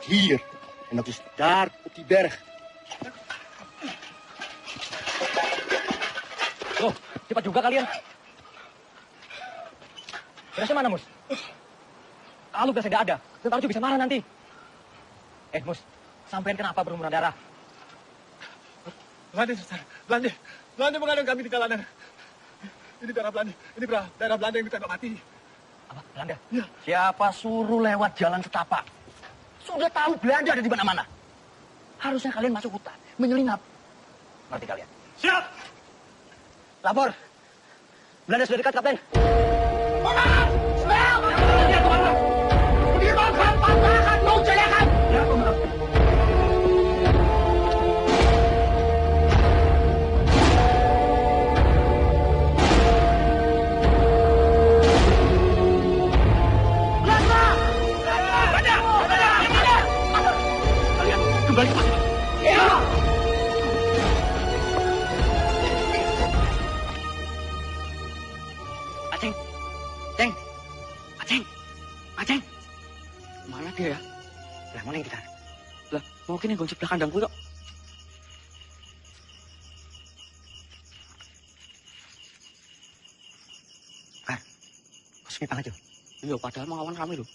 Hier. En dat is daar op die berg. Loh, cepat juga kalian. Berasnya mana, Mus? Kalau berasnya nggak ada, Tentara bisa marah nanti. Mus, sampean kenapa berumuran darah? Belanda, Belanda. Belanda mengadang kami di jalanan. Ini daerah Belanda. Ini daerah Belanda yang ditembak mati. Apa? Belanda? Ya. Siapa suruh lewat jalan setapak? Sudah tahu Belanda ada di mana-mana. Harusnya kalian masuk hutan, menyelinap. Ngerti kalian? Siap! Lapor. Belanda sudah dekat, Kapten. Kalian kembali ke pasukan. Iya. Aceng, Ceng, Aceng, Aceng, mana dia ya? Lah mana yang kita? Lah mungkin yang gonjek sebelah kandangku kok. Kar, kok sepi banget yo? Iya, padahal mau awan rame loh.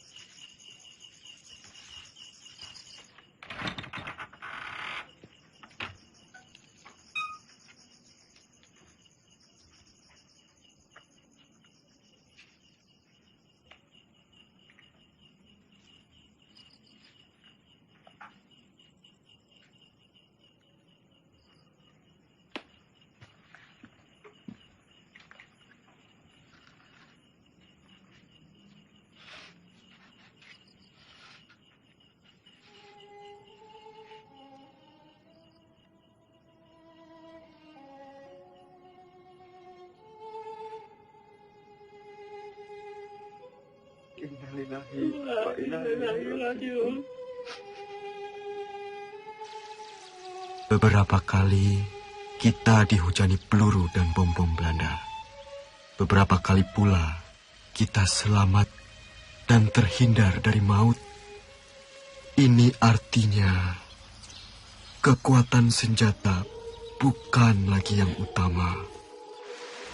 Beberapa kali kita dihujani peluru dan bom-bom Belanda. Beberapa kali pula kita selamat dan terhindar dari maut. Ini artinya kekuatan senjata bukan lagi yang utama.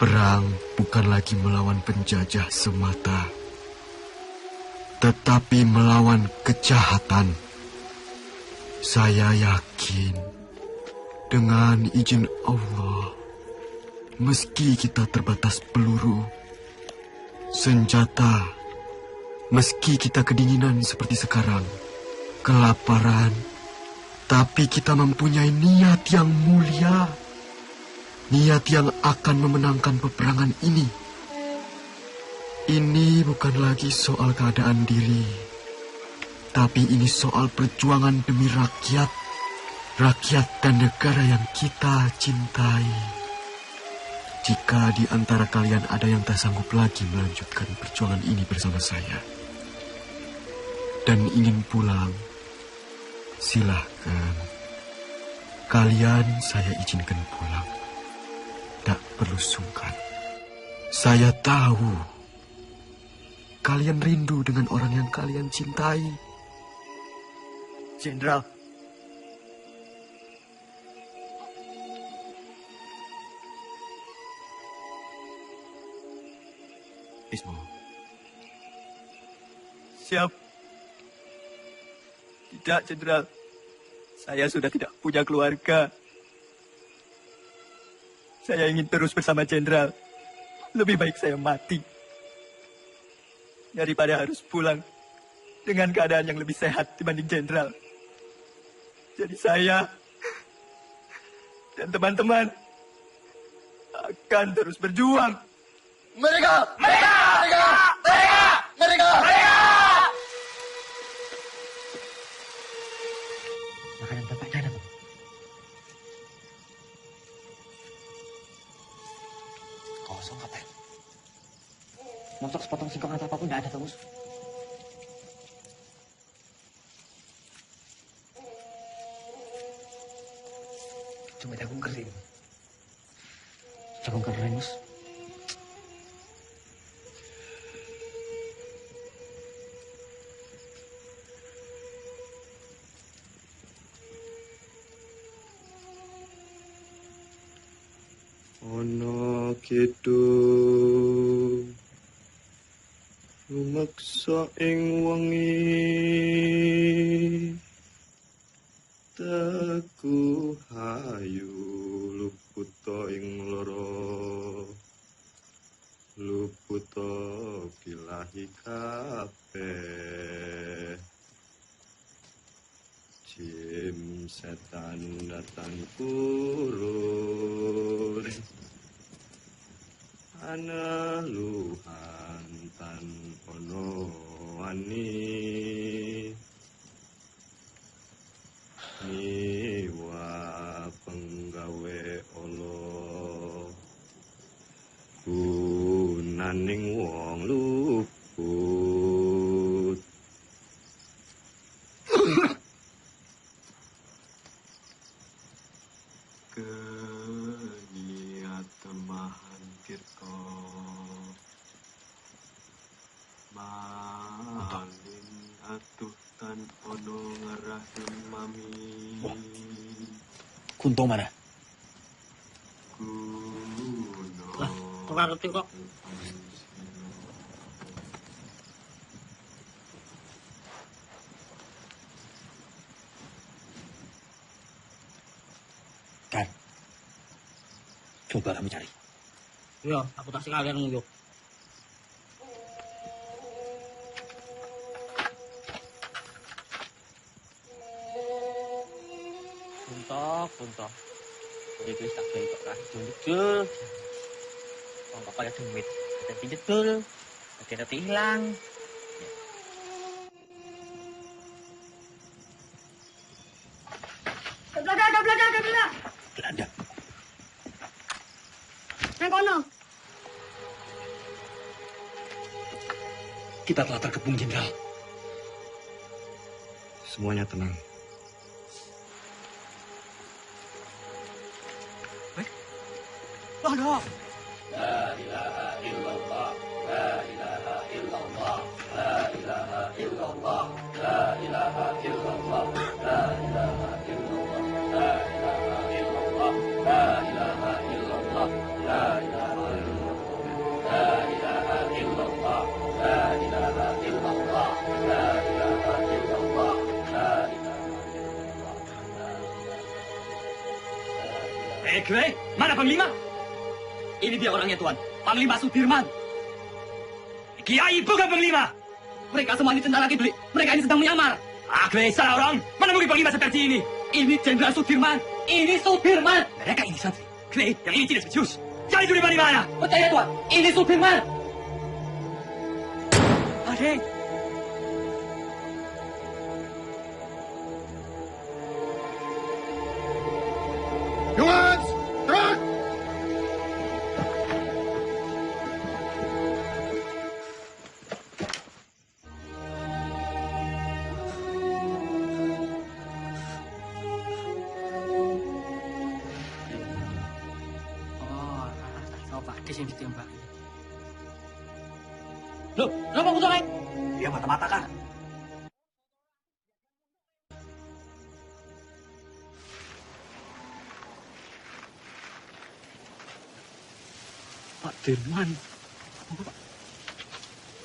Perang bukan lagi melawan penjajah semata, tetapi melawan kejahatan. Saya yakin dengan izin Allah, meski kita terbatas peluru, senjata, meski kita kedinginan seperti sekarang, kelaparan, tapi kita mempunyai niat yang mulia, niat yang akan memenangkan peperangan ini. Ini bukan lagi soal keadaan diri, tapi ini soal perjuangan demi rakyat, rakyat dan negara yang kita cintai. Jika di antara kalian ada yang tak sanggup lagi melanjutkan perjuangan ini bersama saya dan ingin pulang, silahkan. Kalian saya izinkan pulang. Tak perlu sungkan. Saya tahu kalian rindu dengan orang yang kalian cintai. Jenderal. Ismo. Siap. Tidak, Jenderal. Saya sudah tidak punya keluarga. Saya ingin terus bersama Jenderal. Lebih baik saya mati daripada harus pulang dengan keadaan yang lebih sehat dibanding Jenderal. Jadi saya dan teman-teman akan terus berjuang. Mereka! Mereka! Mereka! Mereka! Mereka! Mereka! Makanan bapaknya ada tuh. Kosong, Kapten. Mosok sepotong singkong atau apapun nggak ada, Mus. Cuma jagung kering. Jagung kering, Mus. Ana gitu lumaksa ing wengi teku hayu Luputa ing loro luputa bilahi kabeh jim setan datang kurun ana luhan tan ono wani niwa penggawe Allah gunaning wong luput keniatemahan tirta malin atuh tan ono ngerahim mami Kunto mana? Ora ngerti kok. Kan, coba kami cari. Iya, aku tak sekalian nguyuh. Punto. Jadi wis tak bentuk lah, jujur. Wong kok kaya demit, dadi jedul, dadi hilang. Belanda. Belanda. Nang kono. Kita telah terkepung, Jenderal. Semuanya tenang. Belanda. La ilaha illallah, la ilaha illallah, la ilaha illallah, la ilaha illallah, la ilaha illallah, la ilaha illallah, la ilaha illallah, la ilaha illallah, la ilaha illallah, la ilaha illallah, la ilaha illallah, la ilaha Gue, mana Panglima? Ini dia orangnya, Tuan. Panglima Sudirman. Kiai bukan Panglima. Mereka semua ini tentara kibli. Mereka ini sedang menyamar. Gue salah orang. Mana mungkin Panglima seperti ini? Ini Jenderal Sudirman. Ini Sudirman. Mereka ini santri. Gue, yang ini tidak spesius. Cari Sudirman di mana? Percaya, Tuan. Ini Sudirman. Adek. Jongens, terug! Coba di sini ditembak. Loh, kenapa putar, Rek? Dia mata-mata kan? Pak Dirman.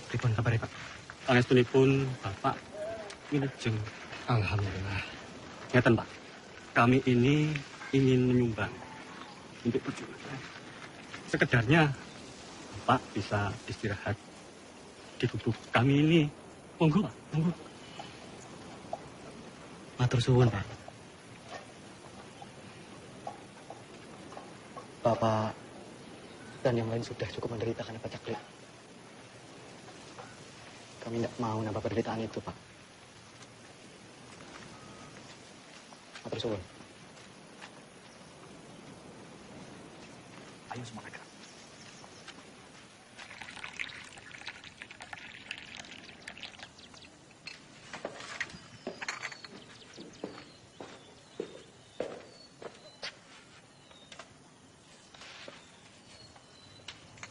Pripun kabare, Pak? Pangestunipun Bapak wilujeng. Alhamdulillah. Ngeten, Pak. Kami ini ingin menyumbang untuk perjuangan. Sekedarnya Bapak bisa istirahat di gubuk kami ini. Monggo, Pak. Monggo. Matur suwun, Pak. Bapak dan yang lain sudah cukup menderita karena pacaklik. Kami tidak mau nambah penderitaan itu, Pak. Matur suwun. Ayo semua bergerak.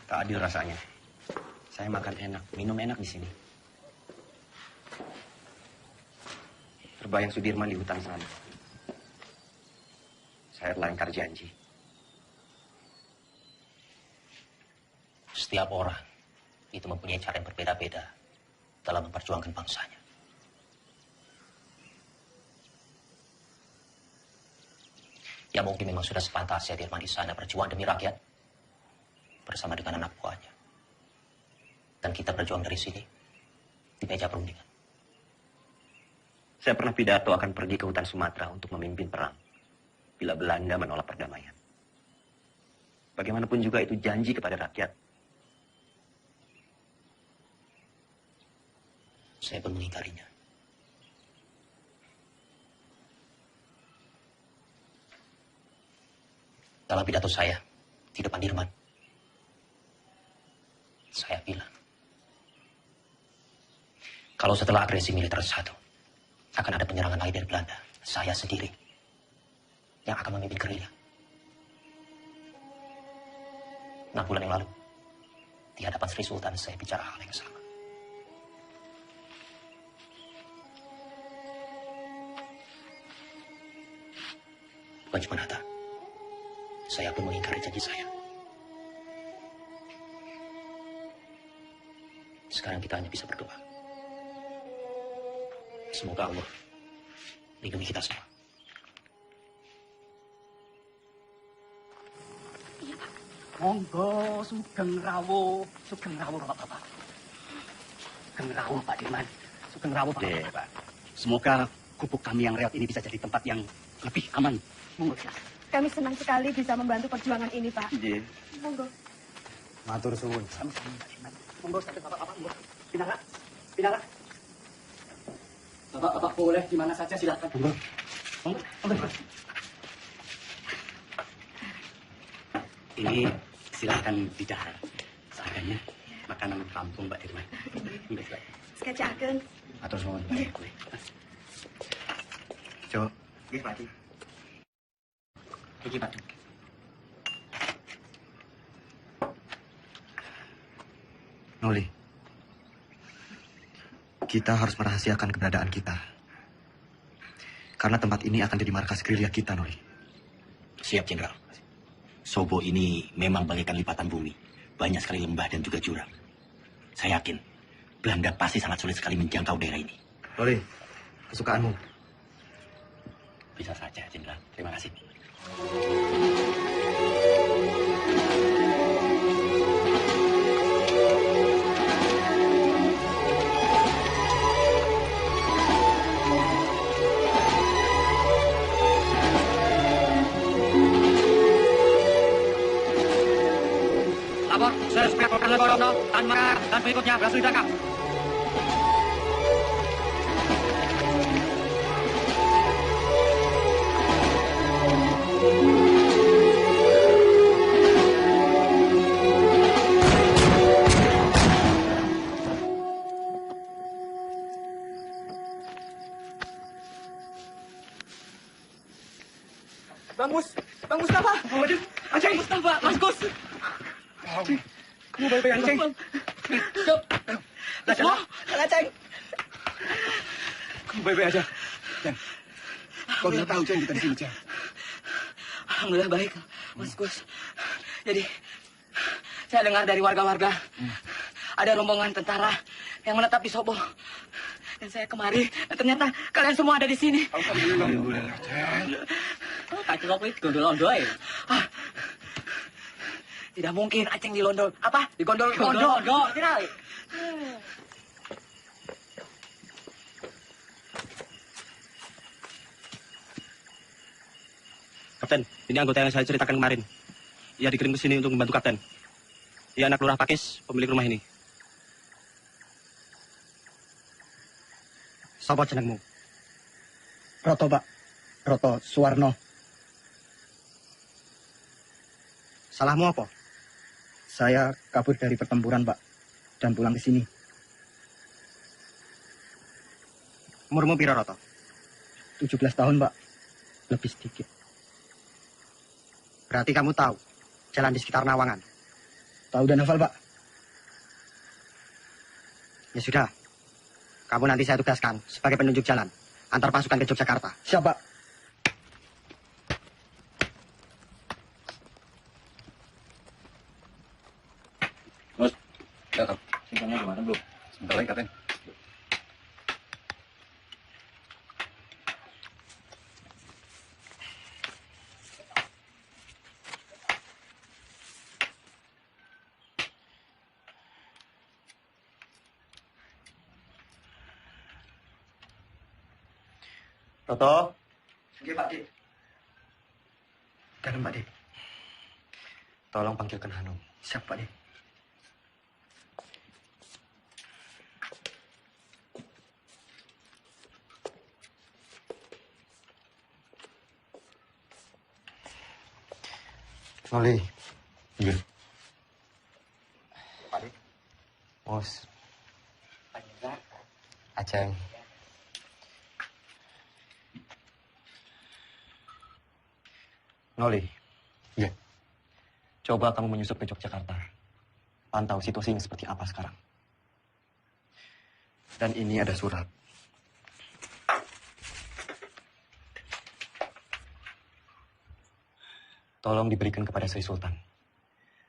Tak adil rasanya. Saya makan enak, minum enak di sini. Terbayang Sudirman di hutan sana. Saya telah ingkar janji. Setiap orang itu mempunyai cara yang berbeda-beda dalam memperjuangkan bangsanya. Ya mungkin memang sudah sepantasnya Dirman di sana berjuang demi rakyat bersama dengan anak buahnya. Dan kita berjuang dari sini di meja perundingan. Saya pernah pidato akan pergi ke hutan Sumatera untuk memimpin perang bila Belanda menolak perdamaian. Bagaimanapun juga itu janji kepada rakyat. Saya pun mengingkarinya. Dalam pidato saya di depan Dirman, saya bilang, kalau setelah agresi militer satu, akan ada penyerangan lain dari Belanda, saya sendiri yang akan memimpin gerilya. 6 bulan yang lalu, di hadapan Sri Sultan saya bicara hal yang sama. Bukan cuma Hatta, saya pun mengingkari janji saya. Sekarang kita hanya bisa berdoa. Semoga Allah lindungi kita semua. Monggo, Sugeng Rawuh Bapak-bapak. Sugeng Rawuh Pak Dirman, Sugeng Rawuh Pak. Semoga gubuk kami yang reot ini bisa jadi tempat yang lebih aman. Monggo. Kami senang sekali bisa membantu perjuangan ini, Pak. Iya. Monggo. Matur suwun. Sama-sama Pak Dirman. Monggo, Bapak-bapak, monggo. Pindah. Bapak-bapak boleh di mana saja silakan. Monggo. Ini silakan didahar. Seadanya makanan kampung Pak Dirman. Sekecakaken. Atur suwun. Jo. Nggih, Pak. Iki Pak. Noli, kita harus merahasiakan keberadaan kita. Karena tempat ini akan jadi markas gerilya kita, Noli. Siap, Jenderal. Sobo ini memang bagaikan lipatan bumi. Banyak sekali lembah dan juga jurang. Saya yakin Belanda pasti sangat sulit sekali menjangkau daerah ini. Noli, kesukaanmu. Bisa saja, Jenderal. Terima kasih. Lapor, saya Inspektur Legorono, Tan Maka, dan berikutnya berhasil ditangkap. Bang Mustafa. Waduh, Aceh. Mustafa, Mas Gus. Kamu baik-baik aja, Ceng? Stop. Semua, Ceng. Kamu baik-baik aja, Ceng. Kau tidak tahu, Ceng, kita di sini, Ceng. Alhamdulillah baik, Mas Gus. Jadi, saya dengar dari warga-warga, ada rombongan tentara yang menetap di Sobo. Dan saya kemari, dan ternyata kalian semua ada di sini. Alhamdulillah, Ceng. Tak cukup itu gondol-gondol ya? Tidak mungkin Aceng dilondol. Apa? Digondol-gondol. Tidak. Kapten, ini anggota yang saya ceritakan kemarin. Ia dikirim ke sini untuk membantu Kapten. Ia anak Lurah Pakis, pemilik rumah ini. Sapa jenengmu? Roto, Pak. Roto Suwarno. Salahmu apa? Saya kabur dari pertempuran, Pak. Dan pulang ke sini. Umurmu pira, Roto? 17 tahun, Pak. Lebih sedikit. Berarti kamu tahu jalan di sekitar Nawangan? Tahu dan hafal, Pak. Ya sudah. Kamu nanti saya tugaskan sebagai penunjuk jalan antar pasukan ke Yogyakarta. Siap, Pak. Mas, datang. Singkongnya gimana belum? Sebentar lagi, Kapten. Toto. Oke, Pak De. Dalam, Pak De. Tolong panggilkan Hanum. Siap, Pak De. Noli. Iya. Pak De. Mus. Panjang. Aceng. Noli. Iya. Coba kamu menyusup ke Yogyakarta. Pantau situasinya seperti apa sekarang. Dan ini ada surat. Tolong diberikan kepada Sri Sultan.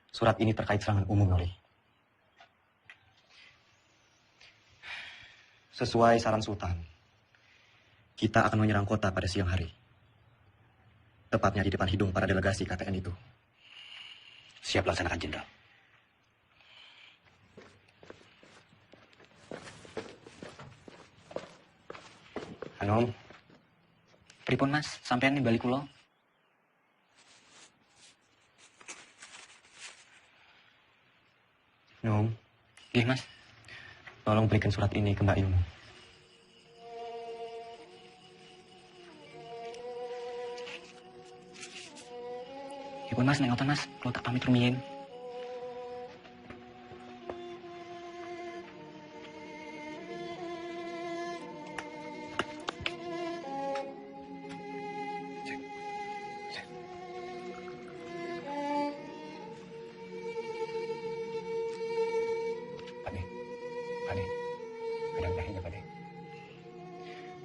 Surat ini terkait serangan umum, Noli. Sesuai saran Sultan, kita akan menyerang kota pada siang hari. Tepatnya di depan hidung para delegasi KTN itu. Siap laksanakan, Jenderal. Hanum. Pripun, Mas? Sampean nimbali kula. Num. Nggih, Mas. Tolong berikan surat ini ke Mbak Ilmu. Ipun, Mas, nek ngoten, Mas. Kula tak pamit rumiyin.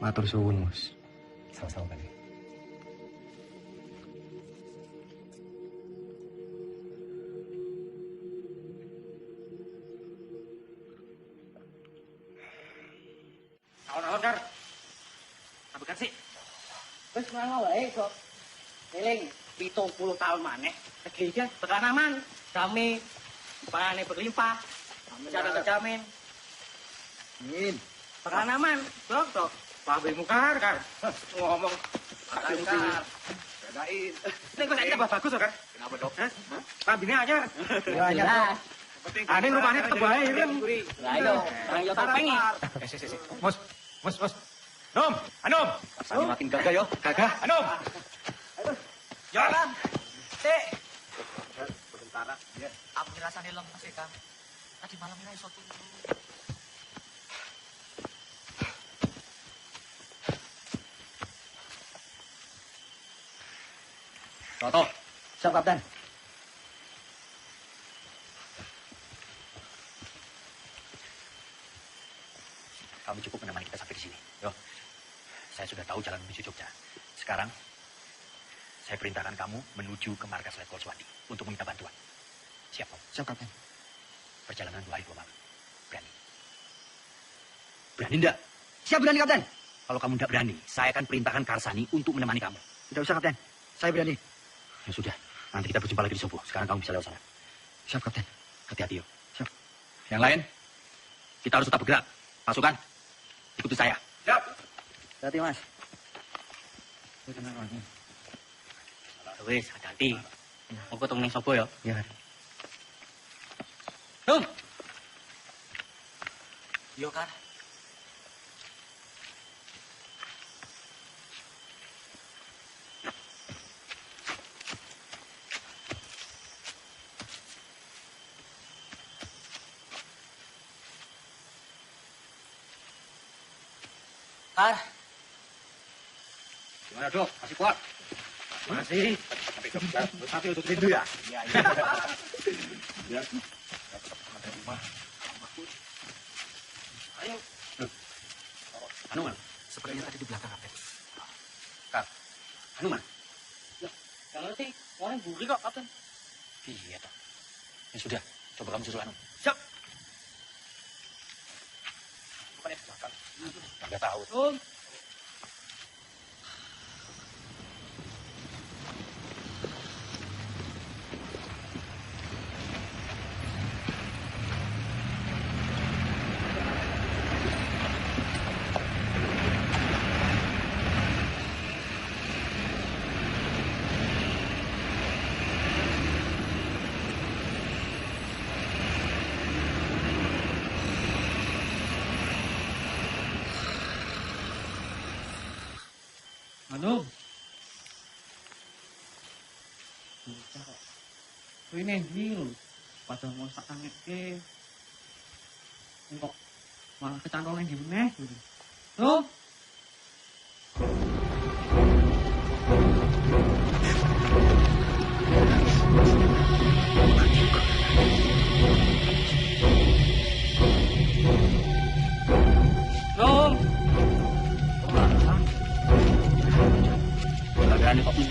Matur suwun, Mus. Sama-sama, Pak. Naon Dar? Apa sih? Wis ngono wae kok. Eling 70 tahun maneh. Iki tekan aman. Kami panane berlimpah. Cara terjamin. Amin. Tekan aman. Dok. Babe mukar, Kar. Ngomong. Kar. Bedain. Ini kok tambah bagus, Kar? Kenapa, Dok? Lambine anyar. Ya anyar. Ane rupane tetep bae, kan? Lah iya, orang yo topeng iki. Mus. Nom, Anom. Rasanya makin gagah yo. Gagah, Anom. Jalan. Sik. Sebentar, ya. Aku ngrasane lemes ya, Kang. Tadi malam ini iso turu. Toto. Siap, Kapten. Kamu cukup menemani kita sampai di sini. Yo. Saya sudah tahu jalan menuju Jogja. Sekarang, saya perintahkan kamu menuju ke markas Letkol Swandi untuk meminta bantuan. Siap, Om? Siap, Kapten. Perjalanan 2 hari 2 malam. Berani? Berani enggak? Siap, berani, Kapten. Kalau kamu tidak berani, saya akan perintahkan Karsani untuk menemani kamu. Tidak usah, Kapten. Saya berani. Ya sudah, nanti kita berjumpa lagi di subuh. Sekarang kamu bisa lewat sana. Siap, Kapten. Hati-hati, yo. Siap. Yang lain, kita harus tetap bergerak. Pasukan, ikuti saya. Siap. Hati, Mas. Wis, hati-hati. Mau ketemu ning sapa ya? Ya. Num. Yo, Kar. Kar. Gimana, Dok? Masih kuat? Masih. Tapi untuk rindu ya? Iya. Ya. Ayo. Hanuman, sepertinya tadi di belakang, Kapten. Kak, Hanuman. Ya, kalau sih, orang buri kok, Kapten. Iya, toh. Ya sudah, coba kamu susul Hanum. Siap. Bukannya di belakang. Nggak tahu. Anu. Kuwi nendi lho. Padahal mau sak angeke. Kok malah kecantol nang ndi meneh. Loh. Rom. Lagane kok tuh.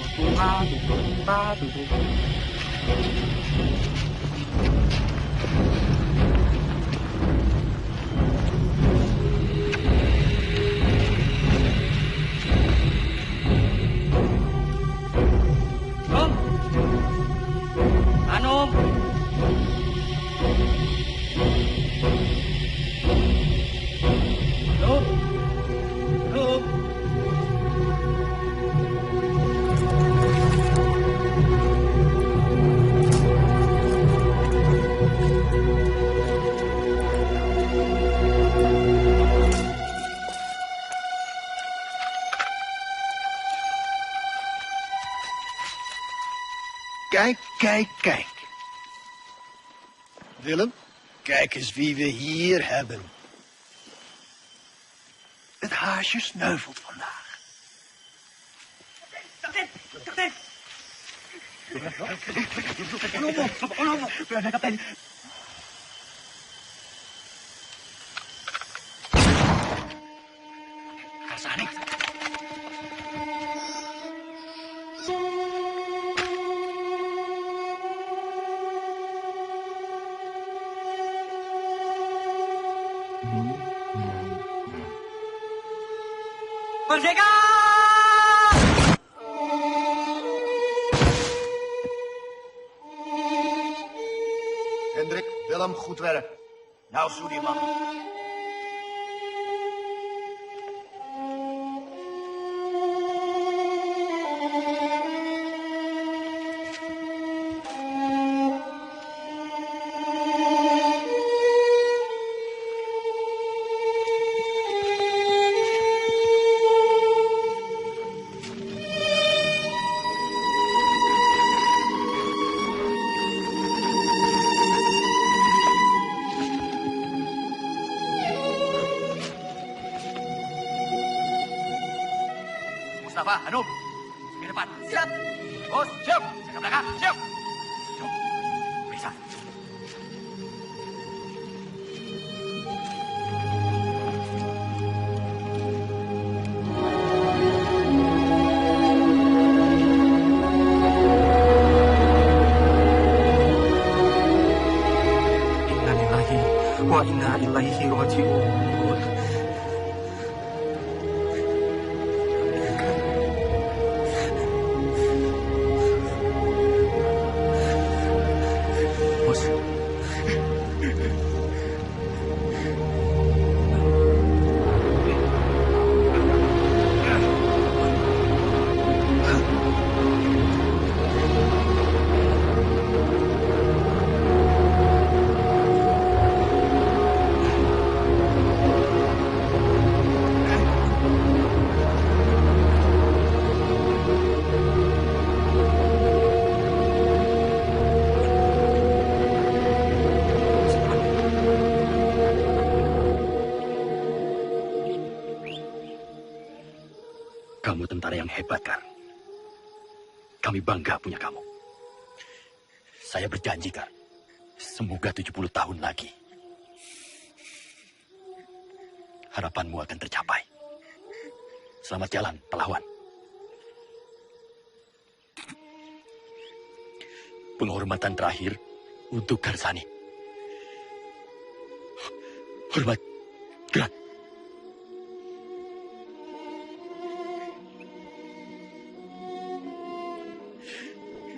Rom. Anom. Rom. Rom. Kijk. Willem, kijk eens wie we hier hebben. Het haasje sneuvelt vandaag. Kapten! Kapten! Karsani. Merdeka! Hendrik, Willem, goed werk. Nou, Soedirman. Mustafa, Hanum, ke depan. Siap. Bos, siap. Jaga belakang, siap. Yuk, periksa. Inna lillahi wa inna ilaihi raji'un. Bos. Kamu tentara yang hebat, Kar. Kami bangga punya kamu. Saya berjanji, Kar. Semoga 70 tahun lagi. Harapanmu akan tercapai. Selamat jalan, pahlawan. Penghormatan terakhir untuk Karsani. Hormat, gerak.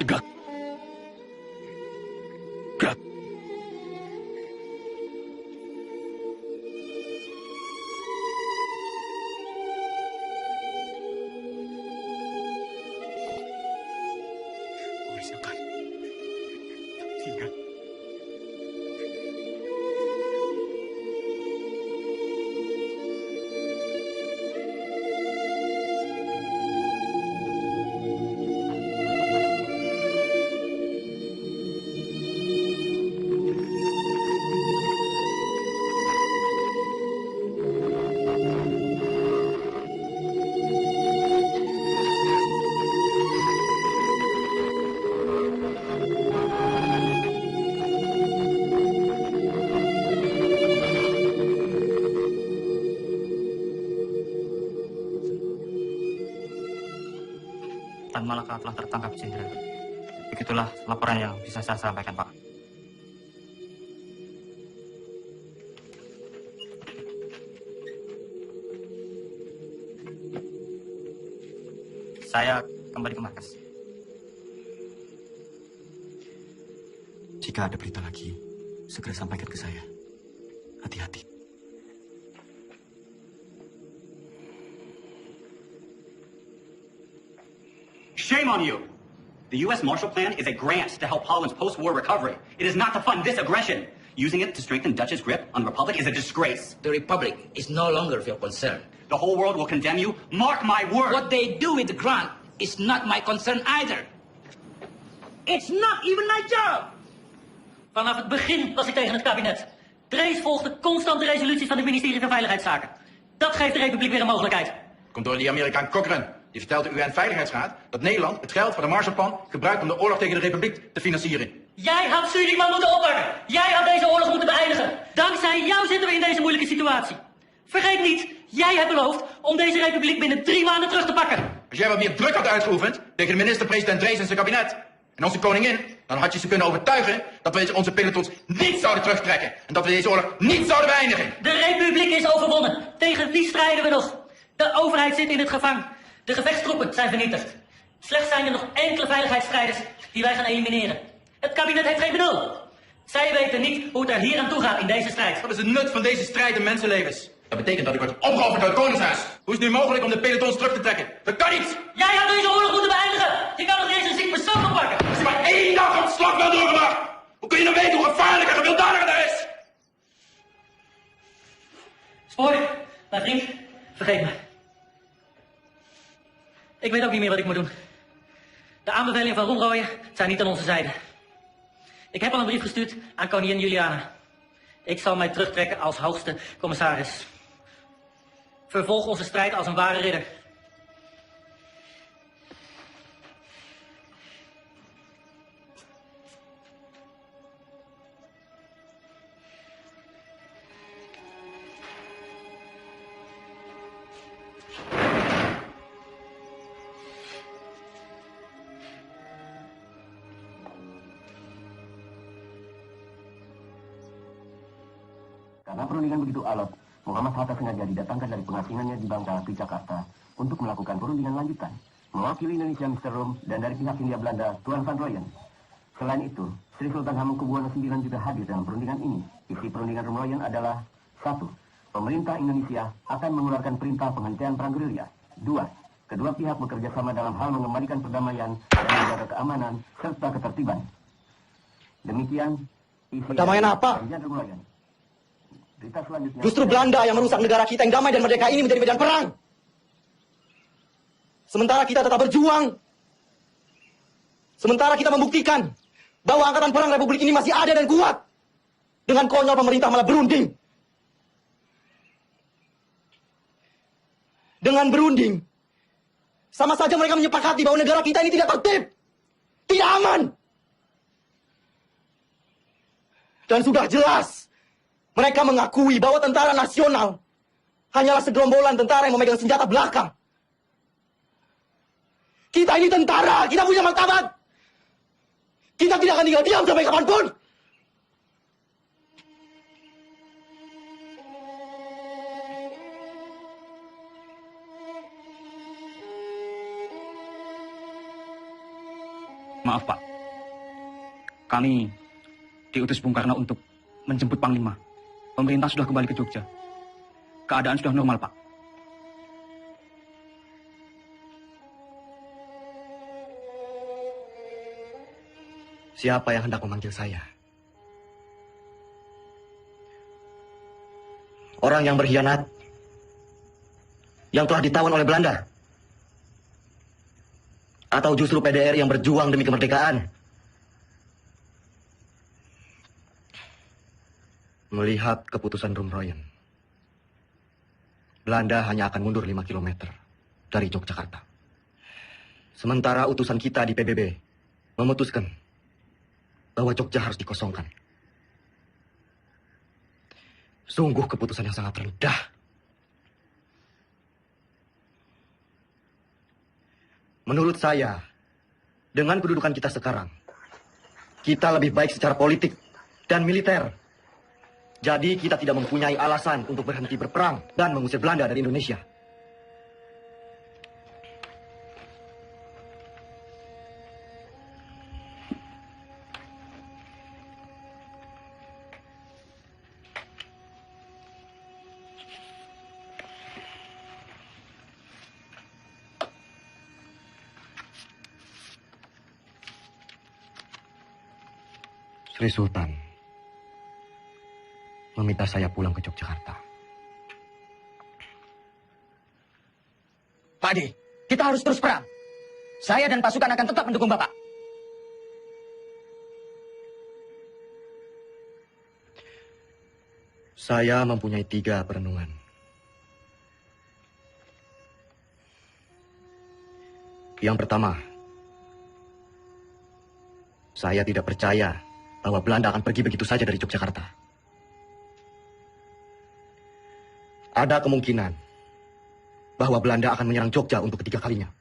Tegak. Gerak. Silakan. Tinggal. Raksa telah tertangkap Jenderal. Begitulah laporan yang bisa saya sampaikan, Pak. Saya kembali ke markas. Jika ada berita lagi, segera sampaikan ke saya. Hati-hati. Shame on you! The U.S. Marshall Plan is a grant to help Holland's post-war recovery. It is not to fund this aggression. Using it to strengthen Dutch's grip on the Republic is a disgrace. The Republic is no longer of your concern. The whole world will condemn you. Mark my word. What they do with the grant is not my concern either. It's not even my job. Vanaf het begin was ik tegen het kabinet. Drees volgde constant de resoluties van het ministerie van Veiligheidszaken. Dat geeft de Republiek weer een mogelijkheid. Komt door die Amerikaan Cochrane. Die vertelt de UN-veiligheidsraad dat Nederland het geld van de Marshallplan gebruikt om de oorlog tegen de Republiek te financieren. Jij had Suleiman moeten oppakken. Jij had deze oorlog moeten beëindigen. Dankzij jou zitten we in deze moeilijke situatie. Vergeet niet, jij hebt beloofd om deze republiek binnen 3 maanden terug te pakken. Als jij wat meer druk had uitgeoefend tegen de minister-president Drees en zijn kabinet en onze koningin, dan had je ze kunnen overtuigen dat we onze pelotons niet zouden terugtrekken en dat we deze oorlog niet zouden beëindigen. De republiek is overwonnen. Tegen wie strijden we nog? De overheid zit in het gevangen. De gevechtstroepen zijn vernietigd. Slechts zijn er nog enkele veiligheidsstrijders die wij gaan elimineren. Het kabinet heeft geen benul. Zij weten niet hoe het er hier aan toe gaat in deze strijd. Wat is het nut van deze strijd in mensenlevens? Dat betekent dat ik word opgeofferd door het Koningshuis. Hoe is het nu mogelijk om de pelotons terug te trekken? Dat kan niet! Jij had deze oorlog moeten beëindigen! Je kan nog eens een ziek persoon oppakken! Als je maar 1 dag op het slagveld doorgebracht, hoe kun je dan weten hoe gevaarlijk en gewelddadiger dat is? Spoor, mijn vriend, vergeet me. Ik weet ook niet meer wat ik moet doen. De aanbevelingen van Roemrooyen zijn niet aan onze zijde. Ik heb al een brief gestuurd aan koningin Juliana. Ik zal mij terugtrekken als hoogste commissaris. Vervolg onze strijd als een ware ridder. Karena perundingan begitu alot, Muhammad Hatta sengaja didatangkan dari pengasingannya di Bangka ke Jakarta untuk melakukan perundingan lanjutan. Mewakili Indonesia Mr. Rom dan dari pihak Hindia Belanda Tuan Van Rooyen. Selain itu, Sri Sultan Hamengkubuwono IX juga hadir dalam perundingan ini. Isi perundingan Rooyen adalah 1. Pemerintah Indonesia akan mengeluarkan perintah penghentian perang gerilya. 2. Kedua pihak bekerja sama dalam hal mengembalikan perdamaian dan menjaga keamanan serta ketertiban. Demikian isi Perdamaian apa? perjanjian Rooyen. Justru Belanda yang merusak negara kita yang damai dan merdeka ini menjadi medan perang. Sementara kita tetap berjuang. Sementara kita membuktikan bahwa angkatan perang Republik ini masih ada dan kuat. Dengan konyol pemerintah malah berunding. Dengan berunding, sama saja mereka menyepakati bahwa negara kita ini tidak tertib. Tidak aman. Dan sudah jelas, mereka mengakui bahwa tentara nasional hanyalah segerombolan tentara yang memegang senjata belaka. Kita ini tentara, kita punya martabat. Kita tidak akan tinggal diam sampai kapanpun. Maaf, Pak. Kami diutus Bung Karno untuk menjemput Panglima. Pemerintah sudah kembali ke Jogja. Keadaan sudah normal, Pak. Siapa yang hendak memanggil saya? Orang yang berkhianat, yang telah ditawan oleh Belanda? Atau justru PDR yang berjuang demi kemerdekaan? Melihat keputusan Roemrooyen, Belanda hanya akan mundur 5 km dari Yogyakarta. Sementara utusan kita di PBB memutuskan bahwa Jogja harus dikosongkan. Sungguh keputusan yang sangat rendah. Menurut saya, Dengan kedudukan kita sekarang, kita lebih baik secara politik dan militer. Jadi kita tidak mempunyai alasan untuk berhenti berperang dan mengusir Belanda dari Indonesia. Sri Sultan meminta saya pulang ke Yogyakarta. Pak Adi, kita harus terus perang. Saya dan pasukan akan tetap mendukung Bapak. Saya mempunyai 3 perenungan. Yang pertama, saya tidak percaya bahwa Belanda akan pergi begitu saja dari Yogyakarta. Ada kemungkinan bahwa Belanda akan menyerang Jogja untuk ketiga kalinya.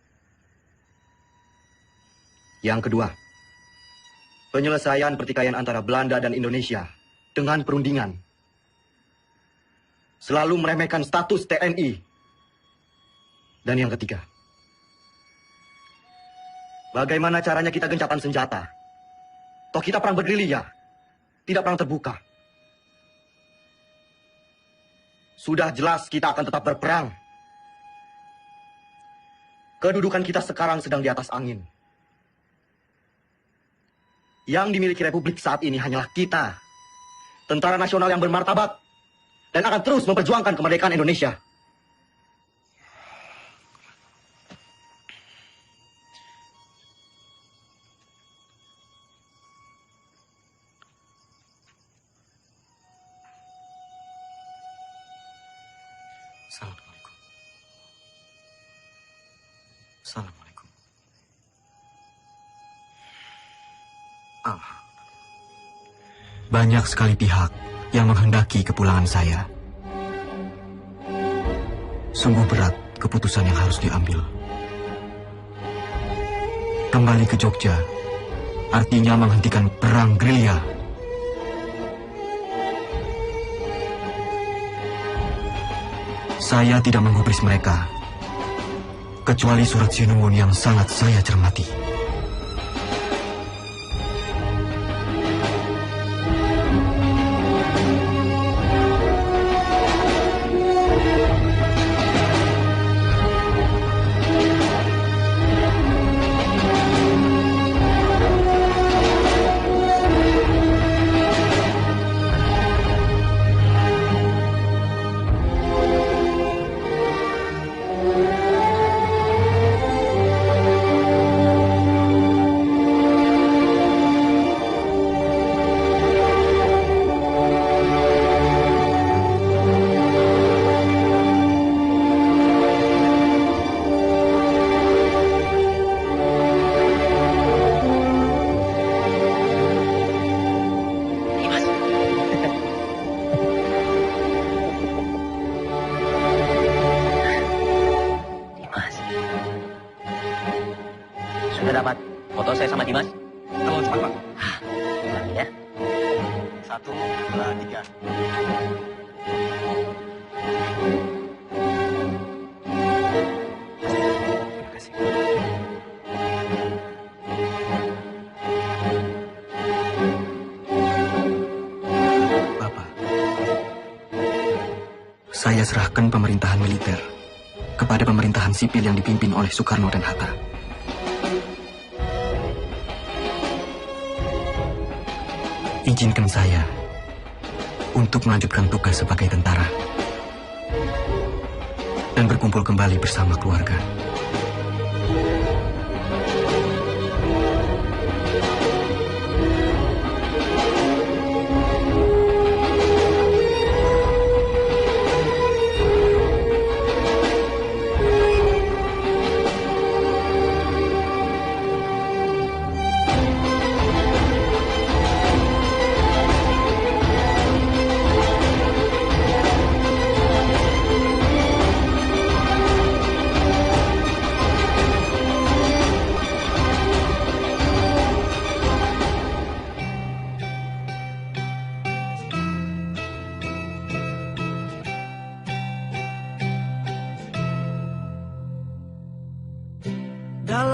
Yang kedua, penyelesaian pertikaian antara Belanda dan Indonesia dengan perundingan. Selalu meremehkan status TNI. Dan yang ketiga, bagaimana caranya kita gencatan senjata? Toh kita perang bergerilya, tidak perang terbuka. Sudah jelas kita akan tetap berperang. Kedudukan kita sekarang sedang di atas angin. Yang dimiliki Republik saat ini hanyalah kita, tentara nasional yang bermartabat, dan akan terus memperjuangkan kemerdekaan Indonesia. Assalamualaikum. Assalamualaikum. Banyak sekali pihak yang menghendaki kepulangan saya. Sungguh berat keputusan yang harus diambil. Kembali ke Jogja artinya menghentikan perang gerilya. Saya tidak menggubris mereka, kecuali surat Sinuwun yang sangat saya cermati. Sudah dapat foto saya sama Dimas? Kalau cepat, Pak. Ulangi ya. 1, 2, 3. Saya serahkan pemerintahan militer kepada pemerintahan sipil yang dipimpin oleh Soekarno dan Hatta. Izinkan saya untuk melanjutkan tugas sebagai tentara dan berkumpul kembali bersama keluarga.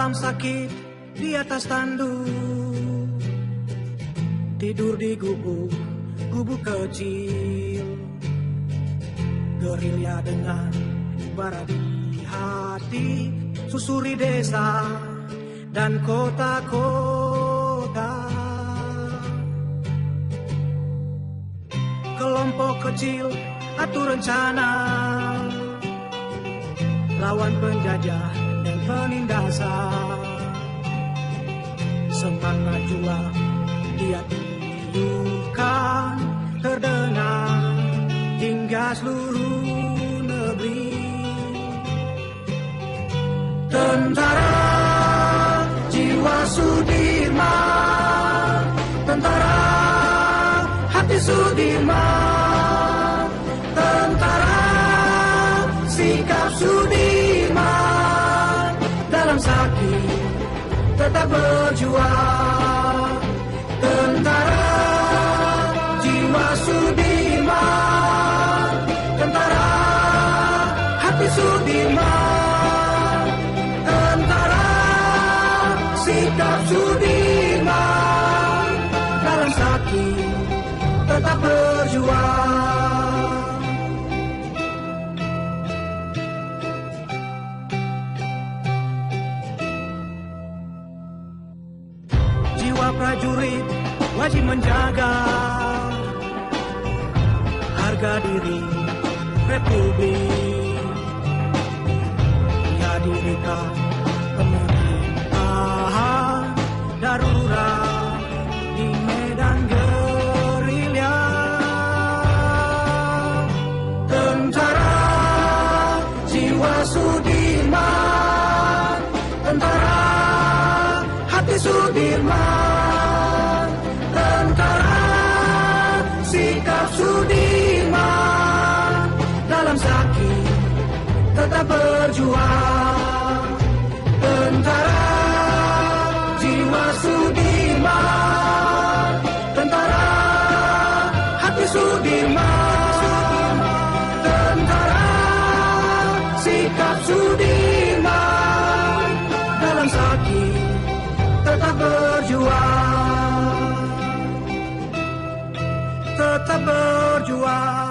Dalam sakit di atas tanduk, tidur di gubuk kecil, gerilya dengan bara di hati, susuri desa dan kota-kota. Kelompok kecil atur rencana, lawan penjajah dan penindasan. Semangat juang dia tiupkan, terdengar hingga seluruh negeri. Tentara jiwa Sudirman, tentara hati Sudirman, tentara sikap Sudirman, dalam sakit tetap berjuang. Tentara jiwa Sudirman, tentara hati Sudirman, tentara sikap Sudirman, dalam sakit tetap berjuang. Jiwa prajurit wajib menjaga harga diri Republik. Ya dirikan pemerintahan darurat di medan gerilya. Tentara jiwa Sudirman, tentara hati Sudirman, tentara sikap Sudirman, dalam sakit tetap berjuang. Tentara jiwa Sudirman, tentara hati Sudirman, tentara sikap Sudirman, dalam sakit tetap berjuang, tetap berjuang.